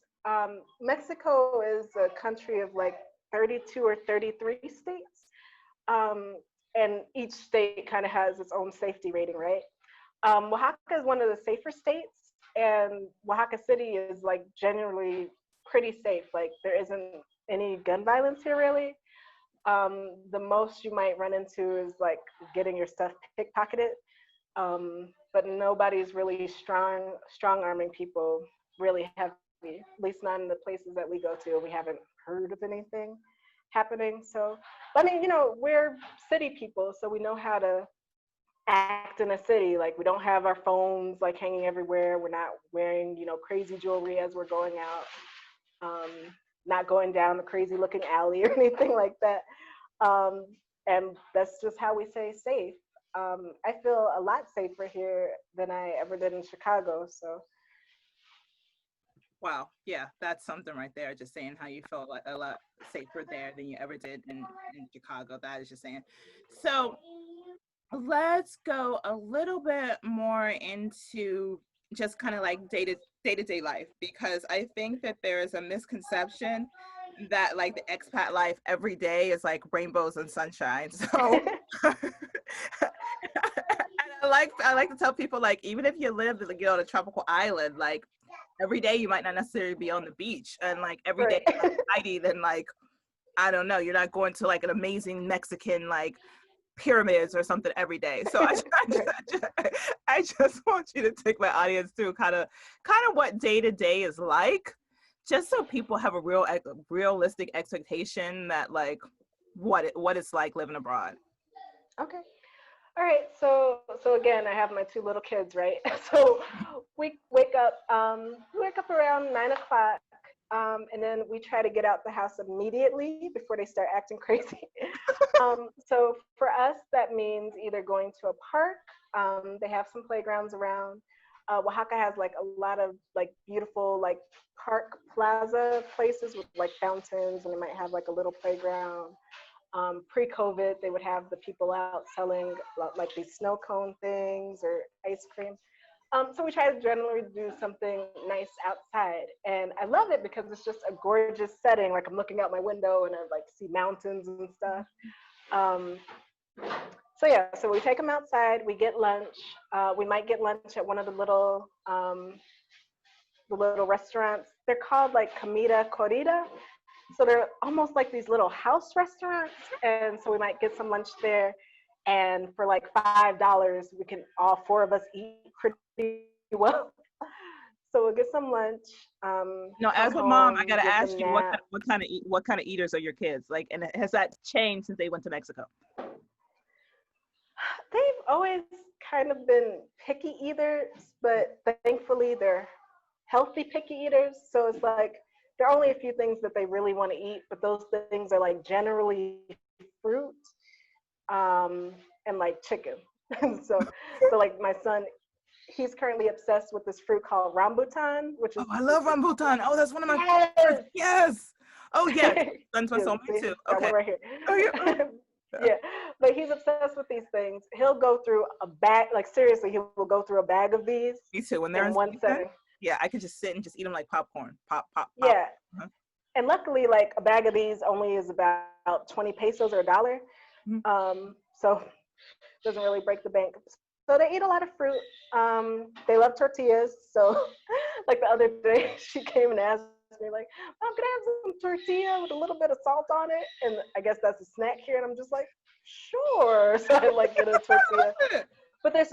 Mexico is a country of like 32 or 33 states. Um, and each state kind of has its own safety rating, right? Oaxaca is one of the safer states, and Oaxaca City is like generally pretty safe. Like there isn't any gun violence here really. The most you might run into is like getting your stuff pickpocketed. But nobody's really strong arming people really heavy, at least not in the places that we go to. We haven't heard of anything happening. So, I mean, we're city people, so we know how to act in a city. Like we don't have our phones like hanging everywhere. We're not wearing, crazy jewelry as we're going out. Not going down a crazy looking alley or anything like that. Um, and that's just how we stay safe. I feel a lot safer here than I ever did in Chicago. So, Wow, yeah, that's something right there. Just saying how you felt like a lot safer there than you ever did in Chicago. That is just saying. So let's go a little bit more into just kind of like day to day life, because I think that there is a misconception that like the expat life every day is like rainbows and sunshine. So and I like to tell people, like, even if you live on a tropical island, like every day you might not necessarily be on the beach, and like every day right. is not exciting, and like I don't know, you're not going to like an amazing Mexican like pyramids or something every day. So I just want you to take my audience through kind of what day to day is like, just so people have a realistic expectation that like what it's like living abroad. Okay. All right. So again, I have my two little kids, right? So we wake up around 9 o'clock, and then we try to get out the house immediately before they start acting crazy. So for us, that means either going to a park. They have some playgrounds around. Oaxaca has like a lot of like beautiful like park plaza places with like fountains, and they might have like a little playground. Pre-COVID, they would have the people out selling like these snow cone things or ice cream. So we try to generally do something nice outside, and I love it because it's just a gorgeous setting. Like I'm looking out my window and I like see mountains and stuff. Um, so yeah, so we take them outside. We get lunch. We might get lunch at one of the little restaurants. They're called like comida corrida. So they're almost like these little house restaurants. And so we might get some lunch there. And for like $5, we can all four of us eat pretty well. So we'll get some lunch. No, Come as a mom, I home, gotta get ask some you nap. what kind of eaters are your kids like, and has that changed since they went to Mexico? They've always kind of been picky eaters, but thankfully they're healthy picky eaters. So it's like there are only a few things that they really want to eat, but those things are like generally fruit, and like chicken. So like my son, he's currently obsessed with this fruit called rambutan, which Oh, is I love rambutan. Oh, that's one of my favorites. yes. Yes. Oh, yes. That's my Yeah, soulmate see, too. got Okay. one right here. Oh, yeah. Yeah, but he's obsessed with these things. He'll go through a bag, like seriously, he will go through a bag of these Me too. When they're in in one season, setting. yeah, I could just sit and just eat them like popcorn. Pop, pop, pop. Yeah, Uh-huh. and luckily, like a bag of these only is about 20 pesos or $1. Mhm. So it doesn't really break the bank. So they eat a lot of fruit. They love tortillas. So like the other day, she came and asked me like, "Mom, can I have some tortilla with a little bit of salt on it?" And I guess that's a snack here. And I'm just like, "Sure." So I like get a tortilla. But they're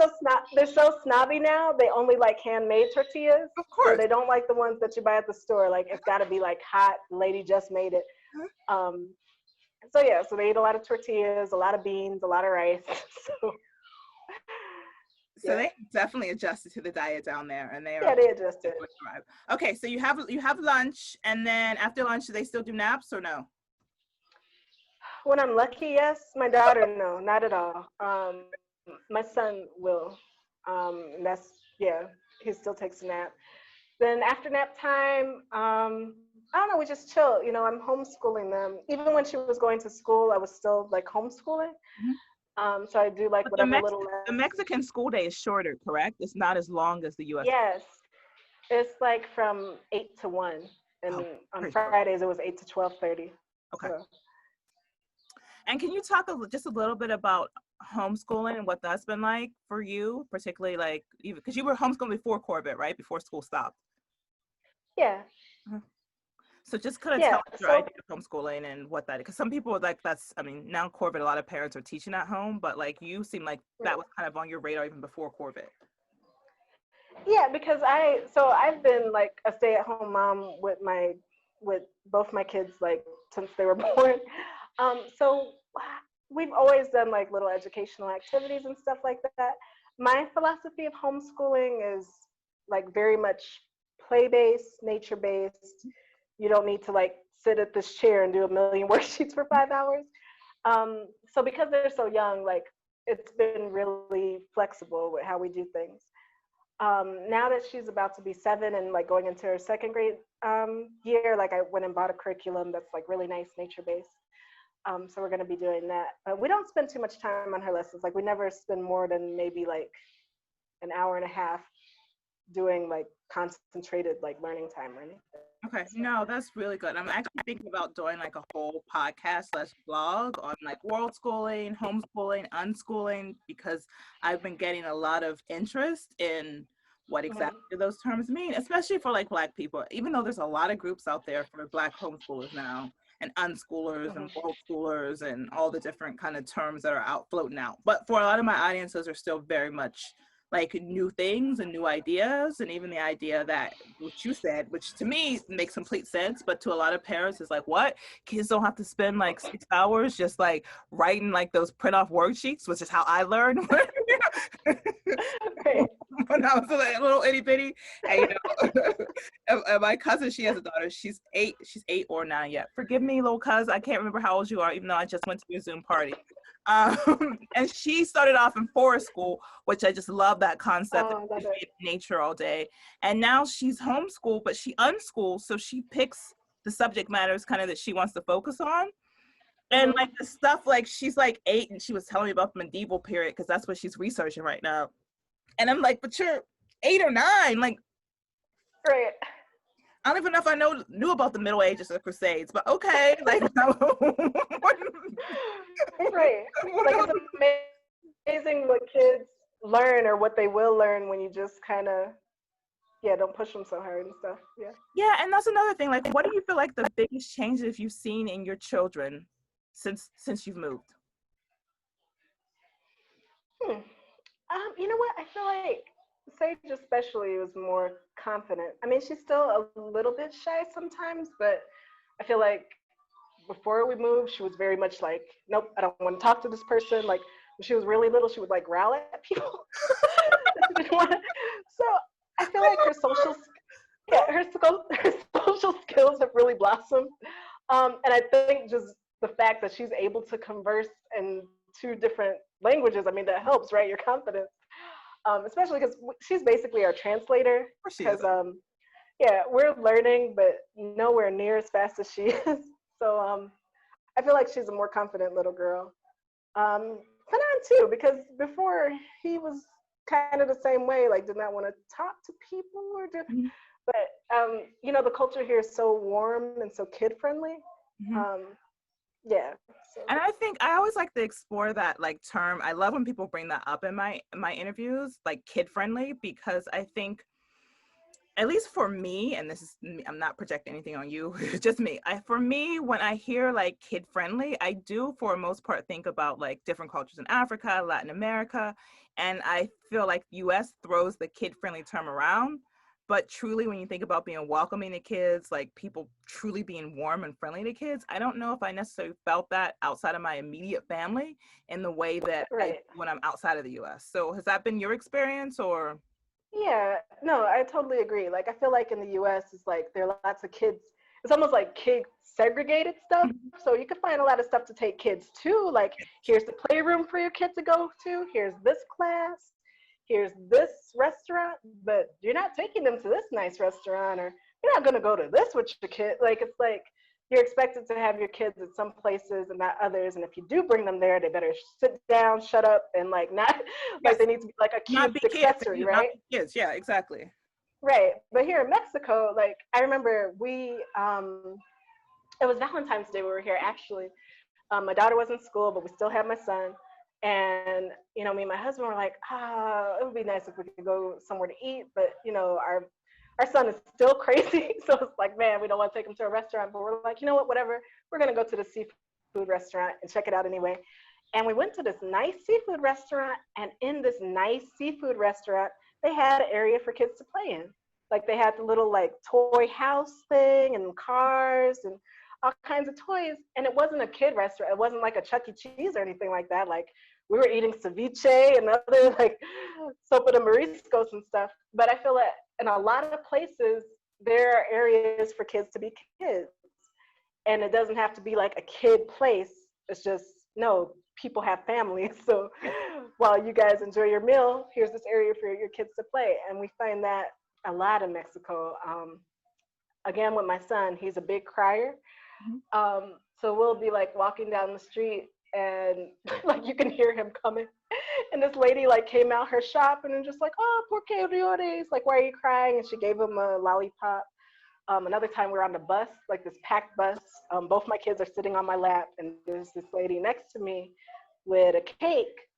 so snobby now. They only like handmade tortillas. Of So course. they don't like the ones that you buy at the store. Like it's got to be like hot. Lady just made it. Um, so yeah, so they eat a lot of tortillas, a lot of beans, a lot of rice. So So yeah, they definitely adjusted to the diet down there, and they yeah, are they adjusted. thrive. Okay, so you have lunch, and then after lunch, do they still do naps or no? When I'm lucky, yes. My daughter, no, not at all. My son will. That's yeah, he still takes a nap. Then after nap time, I don't know, we just chill. You know, I'm homeschooling them. Even when she was going to school, I was still like homeschooling. Mhm. So I do like But whatever little The lessons. Mexican school day is shorter, correct? It's not as long as the U.S. Yes, it's like from 8 to 1, Oh, and on pretty short. Fridays it was 8 to 12:30. Okay. So And can you talk just a little bit about homeschooling and what that's been like for you, particularly like even because you were homeschooling before Corbett, right? Before school stopped. yeah, Mhm. So just kind of tell yeah. us your So idea of homeschooling and what that is. Because some people are like, that's, I mean, now Corbett, a lot of parents are teaching at home, but like you seem like that was kind of on your radar even before Corbett. yeah, because I've been like a stay-at-home mom with both my kids like since they were born. So we've always done like little educational activities and stuff like that. My philosophy of homeschooling is like very much play-based, nature-based. You don't need to like sit at this chair and do a million worksheets for 5 hours. So because they're so young, like it's been really flexible with how we do things. Now that she's about to be 7 and like going into her second grade year, like I went and bought a curriculum that's like really nice, nature based. So we're going to be doing that. We don't spend too much time on her lessons. Like we never spend more than maybe like an hour and a half doing like concentrated like learning time or anything. Okay, So, no, that's really good. I'm actually thinking about doing like a whole podcast slash blog on like world schooling, homeschooling, unschooling, because I've been getting a lot of interest in what mhm, exactly those terms mean, especially for like Black people, even though there's a lot of groups out there for Black homeschoolers now and unschoolers and mhm, world schoolers and all the different kind of terms that are out floating out. But for a lot of my audiences are still very much like new things and new ideas, and even the idea that what you said, which to me makes complete sense, but to a lot of parents is like, what, kids don't have to spend like 6 hours just like writing like those print off worksheets, which is how I learned right. when I was a little itty bitty. And you know, and my cousin, she has a daughter, she's 8 or 9 yet, forgive me little cuz, I can't remember how old you are, even though I just went to your Zoom party. And she started off in forest school, which I just love that concept of Oh, I love it. nature all day. And now she's homeschooled, but she unschooled, so she picks the subject matters kind of that she wants to focus on. And Mhm. like the stuff, like she's like 8, and she was telling me about the medieval period because that's what she's researching right now. And I'm like, but 8 or 9. Like, Right. I don't even know if I knew about the Middle Ages or Crusades, but okay. Like, Right. Like it's amazing what kids learn or what they will learn when you just kind of, yeah, don't push them so hard and stuff. Yeah. Yeah, and that's another thing. Like, what do you feel like the biggest changes you've seen in your children since you've moved? You know what? I feel like Sage especially was more confident. I mean, she's still a little bit shy sometimes, but I feel like before we moved, she was very much like, nope, I don't want to talk to this person. Like when she was really little, she would like growl at people. She didn't want to. So I feel like her social skills have really blossomed. And I think just the fact that she's able to converse in two different languages, I mean, that helps, right? Your confidence. Especially because she's basically our translator. Because yeah, we're learning, but nowhere near as fast as she is. So I feel like she's a more confident little girl. Fanon too, because before he was kind of the same way, like did not want to talk to people or do. Mm-hmm. But you know, the culture here is so warm and so kid friendly. Mm-hmm. Yeah. So. And I think I always like to explore that like term. I love when people bring that up in my interviews, like kid friendly, because I think, at least for me, and this is I'm not projecting anything on you, just me. For me, when I hear like kid friendly, I do for the most part think about like different cultures in Africa, Latin America, and I feel like US throws the kid friendly term around. But truly, when you think about being welcoming to kids, like people truly being warm and friendly to kids, I don't know if I necessarily felt that outside of my immediate family in the way that right. when I'm outside of the US. So has that been your experience or? Yeah, no, I totally agree. Like, I feel like in the US, it's like there are lots of kids. It's almost like kid segregated stuff. So you can find a lot of stuff to take kids to. Like, here's the playroom for your kid to go to. Here's this class. Here's this restaurant. But you're not taking them to this nice restaurant, or you're not going to go to this with your kid. Like, it's like you're expected to have your kids at some places and not others. And if you do bring them there, they better sit down, shut up, and like not like they need to be like a cute accessory, right? Not be kids, yeah, exactly. Right. But here in Mexico, like I remember it was Valentine's Day we were here actually. My daughter was in school, but we still had my son. And, you know, me and my husband were like, it would be nice if we could go somewhere to eat. But, you know, our son is still crazy. So it's like, man, we don't want to take him to a restaurant. But we're like, you know what, whatever. We're going to go to the seafood restaurant and check it out anyway. And we went to this nice seafood restaurant. And in this nice seafood restaurant, they had an area for kids to play in. Like they had the little like toy house thing and cars and all kinds of toys. And it wasn't a kid restaurant. It wasn't like a Chuck E. Cheese or anything like that. Like we were eating ceviche and other like sopa de mariscos and stuff. But I feel that in a lot of places, there are areas for kids to be kids. And it doesn't have to be like a kid place. It's just, no, people have families. So while you guys enjoy your meal, here's this area for your kids to play. And we find that a lot in Mexico. Again, with my son, he's a big crier. So we'll be like walking down the street and like you can hear him coming. And this lady like came out her shop and just like, oh, por qué llores? Like, why are you crying? And she gave him a lollipop. Another time we were on the bus, like this packed bus. Both my kids are sitting on my lap and there's this lady next to me with a cake.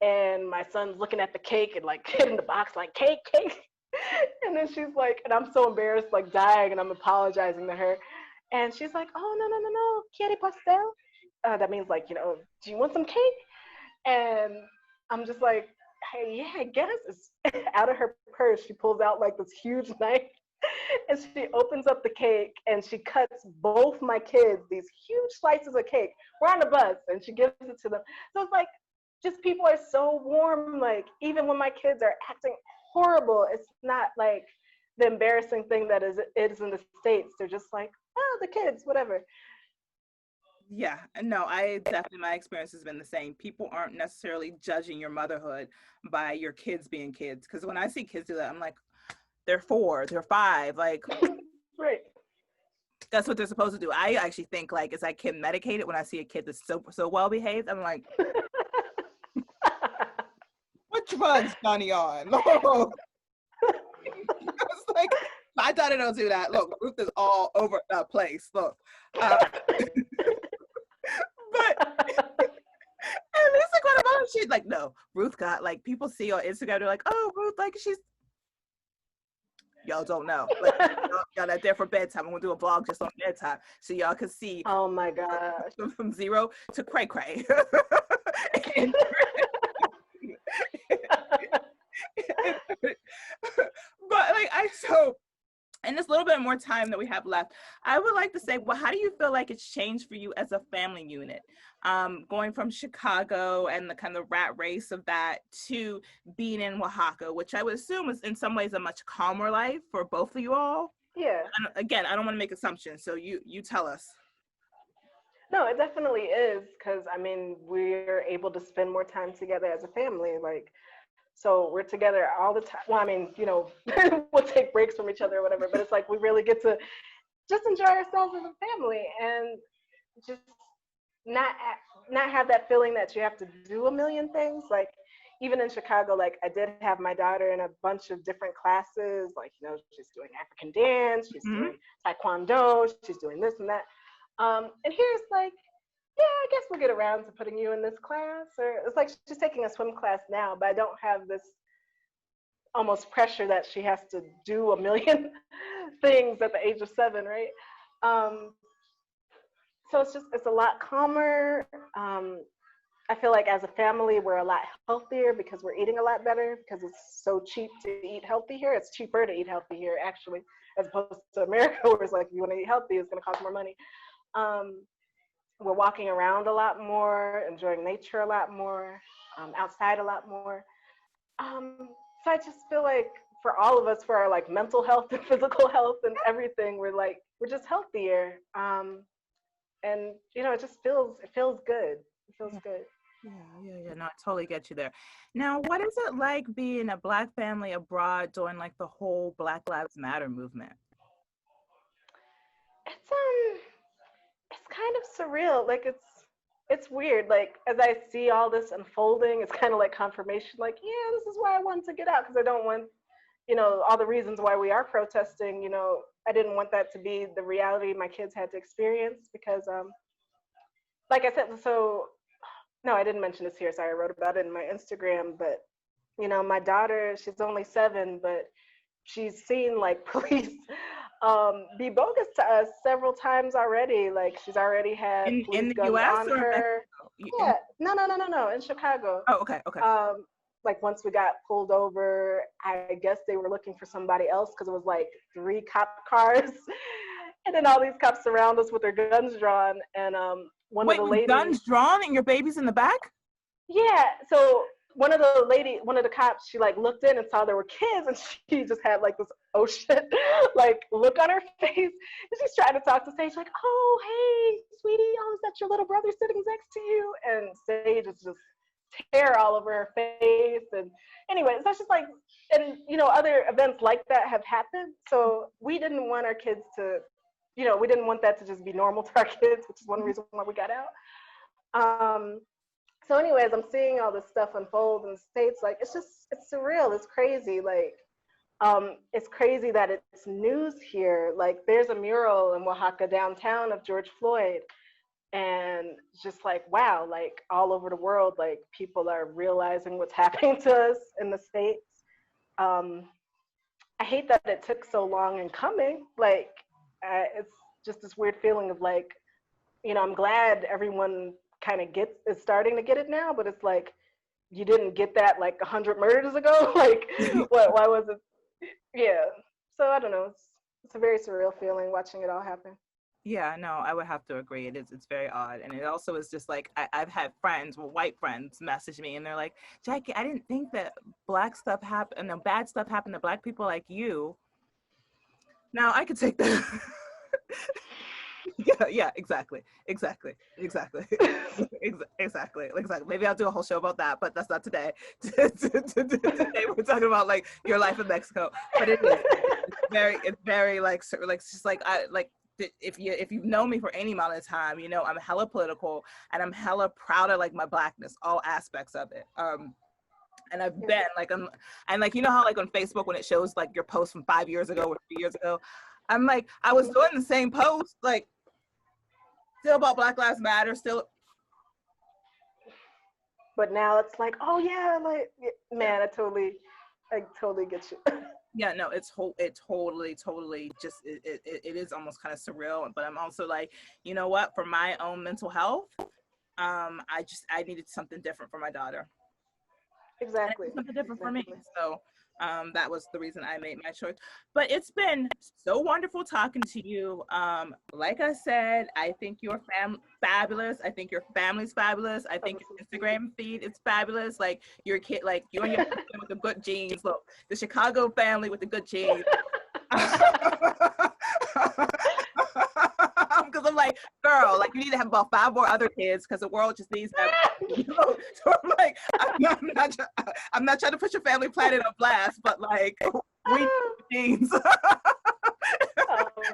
And my son's looking at the cake and like hitting the box like, cake, cake. And then she's like, and I'm so embarrassed, like dying, and I'm apologizing to her. And she's like, oh, no, quiere pastel? That means like, you know, do you want some cake? And I'm just like, hey, yeah, I guess. It's out of her purse, she pulls out like this huge knife and she opens up the cake and she cuts both my kids these huge slices of cake. We're on the bus and she gives it to them. So it's like, just people are so warm. Like even when my kids are acting horrible, it's not like the embarrassing thing that is in the States. They're just like, oh, the kids, whatever. Yeah, no, I definitely, my experience has been the same. People aren't necessarily judging your motherhood by your kids being kids. Because when I see kids do that, I'm like, they're 4, they're 5, like, right. That's what they're supposed to do. I actually think like, is that kid medicated? When I see a kid that's so well behaved, I'm like, what drugs, Johnny, on? My daughter don't do that. Look, Ruth is all over the place. Look. But and it's like, what about she's like, no, Ruth got like people see on Instagram, they're like, oh, Ruth, like she's y'all don't know. Like y'all not there for bedtime. I'm gonna do a vlog just on bedtime so y'all can see Oh my gosh. from zero to cray cray. But like in this little bit more time that we have left, I would like to say, well, how do you feel like it's changed for you as a family unit? Going from Chicago and the kind of rat race of that to being in Oaxaca, which I would assume is in some ways a much calmer life for both of you all. Yeah. Again, I don't want to make assumptions, so you tell us. No, it definitely is, because I mean, we're able to spend more time together as a family. Like, so we're together all the time. Well, I mean, we'll take breaks from each other or whatever, but it's like we really get to just enjoy ourselves as a family and just not not have that feeling that you have to do a million things. Like, even in Chicago, like I did have my daughter in a bunch of different classes. Like, she's doing African dance, she's doing Taekwondo, she's doing this and that. And here's like, yeah, I guess we'll get around to putting you in this class. Or it's like she's taking a swim class now, but I don't have this almost pressure that she has to do a million things at the age of 7, right? So it's a lot calmer. I feel like as a family, we're a lot healthier because we're eating a lot better, because it's so cheap to eat healthy here. It's cheaper to eat healthy here, actually, as opposed to America, where it's like, if you want to eat healthy, it's going to cost more money. We're walking around a lot more, enjoying nature a lot more, outside a lot more. So I just feel like for all of us, for our like mental health and physical health and everything, we're just healthier. And it just feels good. It feels good. Yeah. No, I totally get you there. Now, what is it like being a Black family abroad during like the whole Black Lives Matter movement? It's kind of surreal. Like, it's weird. Like, as I see all this unfolding, it's kind of like confirmation. Like, yeah, this is why I wanted to get out, because I don't want, all the reasons why we are protesting. I didn't want that to be the reality my kids had to experience, because, like I said, so no, I didn't mention this here. Sorry, I wrote about it in my Instagram. But my daughter, she's only 7, but she's seen like police be bogus to us several times already. Like, she's already had in police the guns U.S. on or her. Yeah, no, in Chicago. Oh, okay. Like, once we got pulled over, I guess they were looking for somebody else, because it was like 3 cop cars, and then all these cops surround us with their guns drawn. And one of the ladies, guns drawn and your baby's in the back? Yeah. So one of the cops, she like looked in and saw there were kids, and she just had like this oh shit like look on her face, and she's trying to talk to Sage, like, oh hey sweetie, oh, is that your little brother sitting next to you? And Sage is just tear all over her face. And anyway, so it's just like, and other events like that have happened. So we didn't want our kids to, we didn't want that to just be normal to our kids, which is one reason why we got out. So anyways, I'm seeing all this stuff unfold in the States. Like, it's surreal. It's crazy. Like, it's crazy that it's news here. Like, there's a mural in Oaxaca downtown of George Floyd. And just like, wow, like all over the world, like people are realizing what's happening to us in the States. I hate that it took so long in coming. Like, it's just this weird feeling of like, I'm glad everyone kind of is starting to get it now, but it's like, you didn't get that like 100 murders ago. Like, why was it? Yeah. So I don't know. It's a very surreal feeling watching it all happen. Yeah, no, I would have to agree. It's very odd. And it also is just like, I've had friends, white friends message me and they're like, Jackie, I didn't think that Black stuff happened and bad stuff happened to Black people like you. Now I could take that. Yeah, exactly. Maybe I'll do a whole show about that, but that's not today. Today we're talking about like your life in Mexico. But it's very like it's just like if you've known me for any amount of time, I'm hella political and I'm hella proud of like my Blackness, all aspects of it. And I've been like, and like, you know how like on Facebook when it shows like your post from 5 years ago or 3 years ago, I'm like, I was doing the same post, like still about Black Lives Matter, still. But now it's like, oh yeah, like, man, I totally get you. Yeah, no, it totally just it is almost kind of surreal. But I'm also like, you know what? For my own mental health, I needed something different for my daughter. Exactly. And something different for me. So that was the reason I made my choice. But it's been so wonderful talking to you. Like I said, I think you're fabulous. I think your family's fabulous. I think your Instagram feed is fabulous. Like your kid, like you and your husband with the good genes. Look, the Chicago family with the good genes. Because I'm like, girl, like you need to have about 5 more other kids because the world just needs that. You know? So I'm like, I'm not trying to put your family planet on blast, but like, we need genes. Oh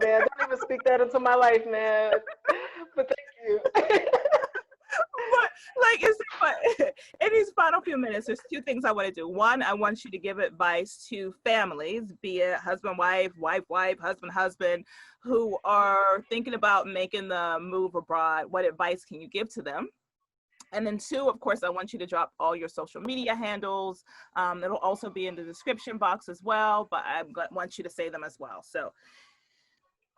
man, don't even speak that into my life, man. But thank you. But like, in these final few minutes, there's 2 things I want to do. One, I want you to give advice to families, be it husband, wife, husband, who are thinking about making the move abroad. What advice can you give to them? And then 2, of course, I want you to drop all your social media handles. It'll also be in the description box as well, but I want you to say them as well. So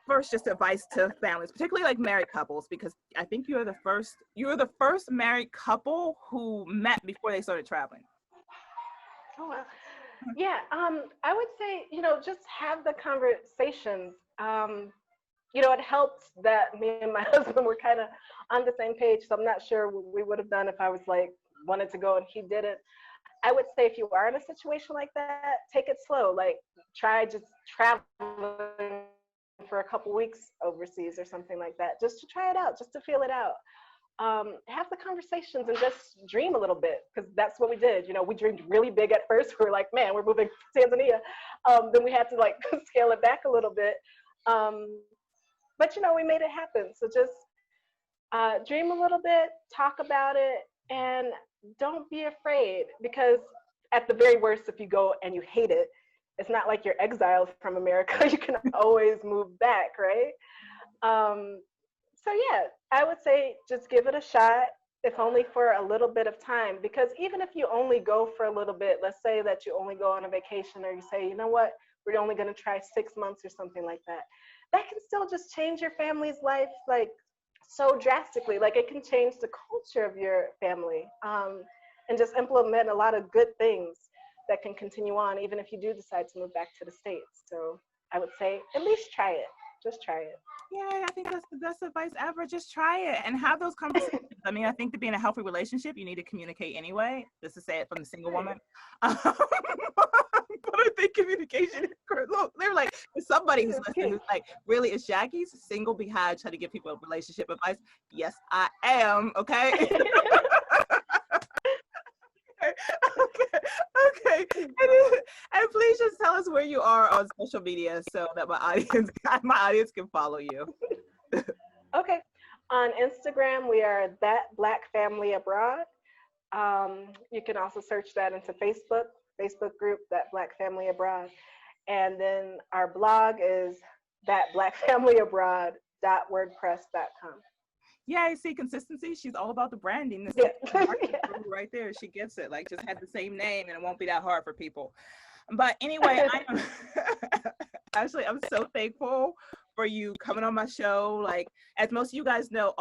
first, just advice to families, particularly like married couples, because I think you're the first married couple who met before they started traveling. Oh, wow. Yeah, I would say, just have the conversations. It helps that me and my husband were kind of on the same page. So I'm not sure what we would have done if I was like wanted to go and he didn't. I would say if you are in a situation like that, take it slow. Like try just traveling for a couple weeks overseas or something like that, just to try it out, just to feel it out. Have the conversations and just dream a little bit, because that's what we did. We dreamed really big at first. We were like, man, we're moving to Tanzania. Then we had to like scale it back a little bit. But we made it happen. So just dream a little bit, talk about it, and don't be afraid, because at the very worst, if you go and you hate it, it's not like you're exiled from America. You can always move back, right? So yeah, I would say just give it a shot, if only for a little bit of time. Because even if you only go for a little bit, let's say that you only go on a vacation, or you say, you know what, we're only going to try 6 months or something like that. That can still just change your family's life, like so drastically. Like it can change the culture of your family, and just implement a lot of good things that can continue on, even if you do decide to move back to the States. So I would say at least try it. Just try it. Yeah, I think that's the best advice ever. Just try it and have those conversations. I mean, I think to be in a healthy relationship, you need to communicate anyway, just to say it from the single woman. But I think communication is great. Look, they're like, if somebody who's listening who's like, really, is Jackie's single behind trying to give people relationship advice? Yes, I am, okay? Okay. And please just tell us where you are on social media so that my audience can follow you. Okay. On Instagram, we are That Black Family Abroad. You can also search that into Facebook group, That Black Family Abroad. And then our blog is thatblackfamilyabroad.wordpress.com. Yeah, I see consistency. She's all about the branding. Yeah. Right there. She gets it. Like, just have the same name and it won't be that hard for people. But anyway, I'm so thankful for you coming on my show. Like, as most of you guys know,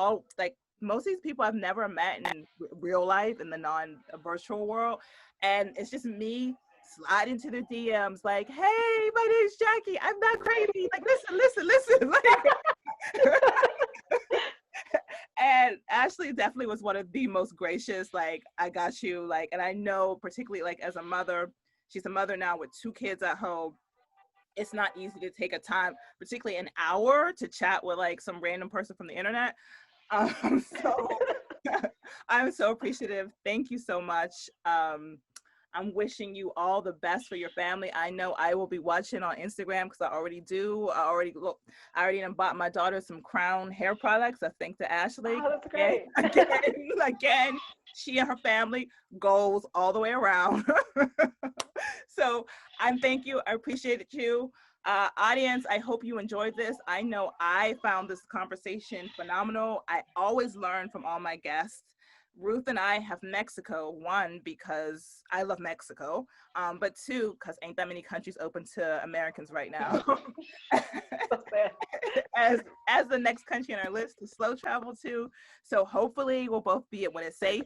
most of these people I've never met in real life, in the non-virtual world. And it's just me slide into the DMs like, hey, my name's Jackie. I'm not crazy. Like, listen. Like, and Ashley definitely was one of the most gracious, like, I got you. Like, and I know particularly like as a mother, she's a mother now with 2 kids at home. It's not easy to take a time, particularly an hour, to chat with like some random person from the internet. So I'm so appreciative. Thank you so much. I'm wishing you all the best for your family. I know I will be watching on Instagram because I already do. I already done bought my daughter some Crown hair products. I thank to Ashley. Oh, that's great. Again, she and her family goals all the way around. So thank you. I appreciate you. Audience, I hope you enjoyed this. I know I found this conversation phenomenal. I always learn from all my guests. Ruth and I have Mexico, one, because I love Mexico, but two, because ain't that many countries open to Americans right now. So sad. as the next country on our list to slow travel to. So hopefully we'll both be it when it's safe.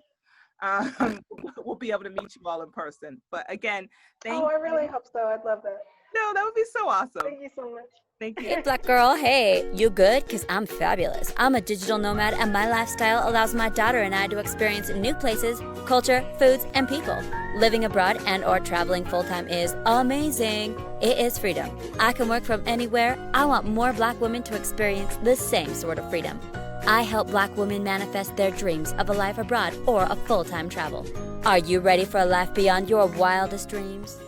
We'll be able to meet you all in person. But again, thank you. I really hope so. I'd love that. No, that would be so awesome. Thank you so much. Thank you. Hey, Black girl. Hey, you good? Because I'm fabulous. I'm a digital nomad, and my lifestyle allows my daughter and I to experience new places, culture, foods, and people. Living abroad and or traveling full-time is amazing. It is freedom. I can work from anywhere. I want more Black women to experience the same sort of freedom. I help Black women manifest their dreams of a life abroad or a full-time travel. Are you ready for a life beyond your wildest dreams?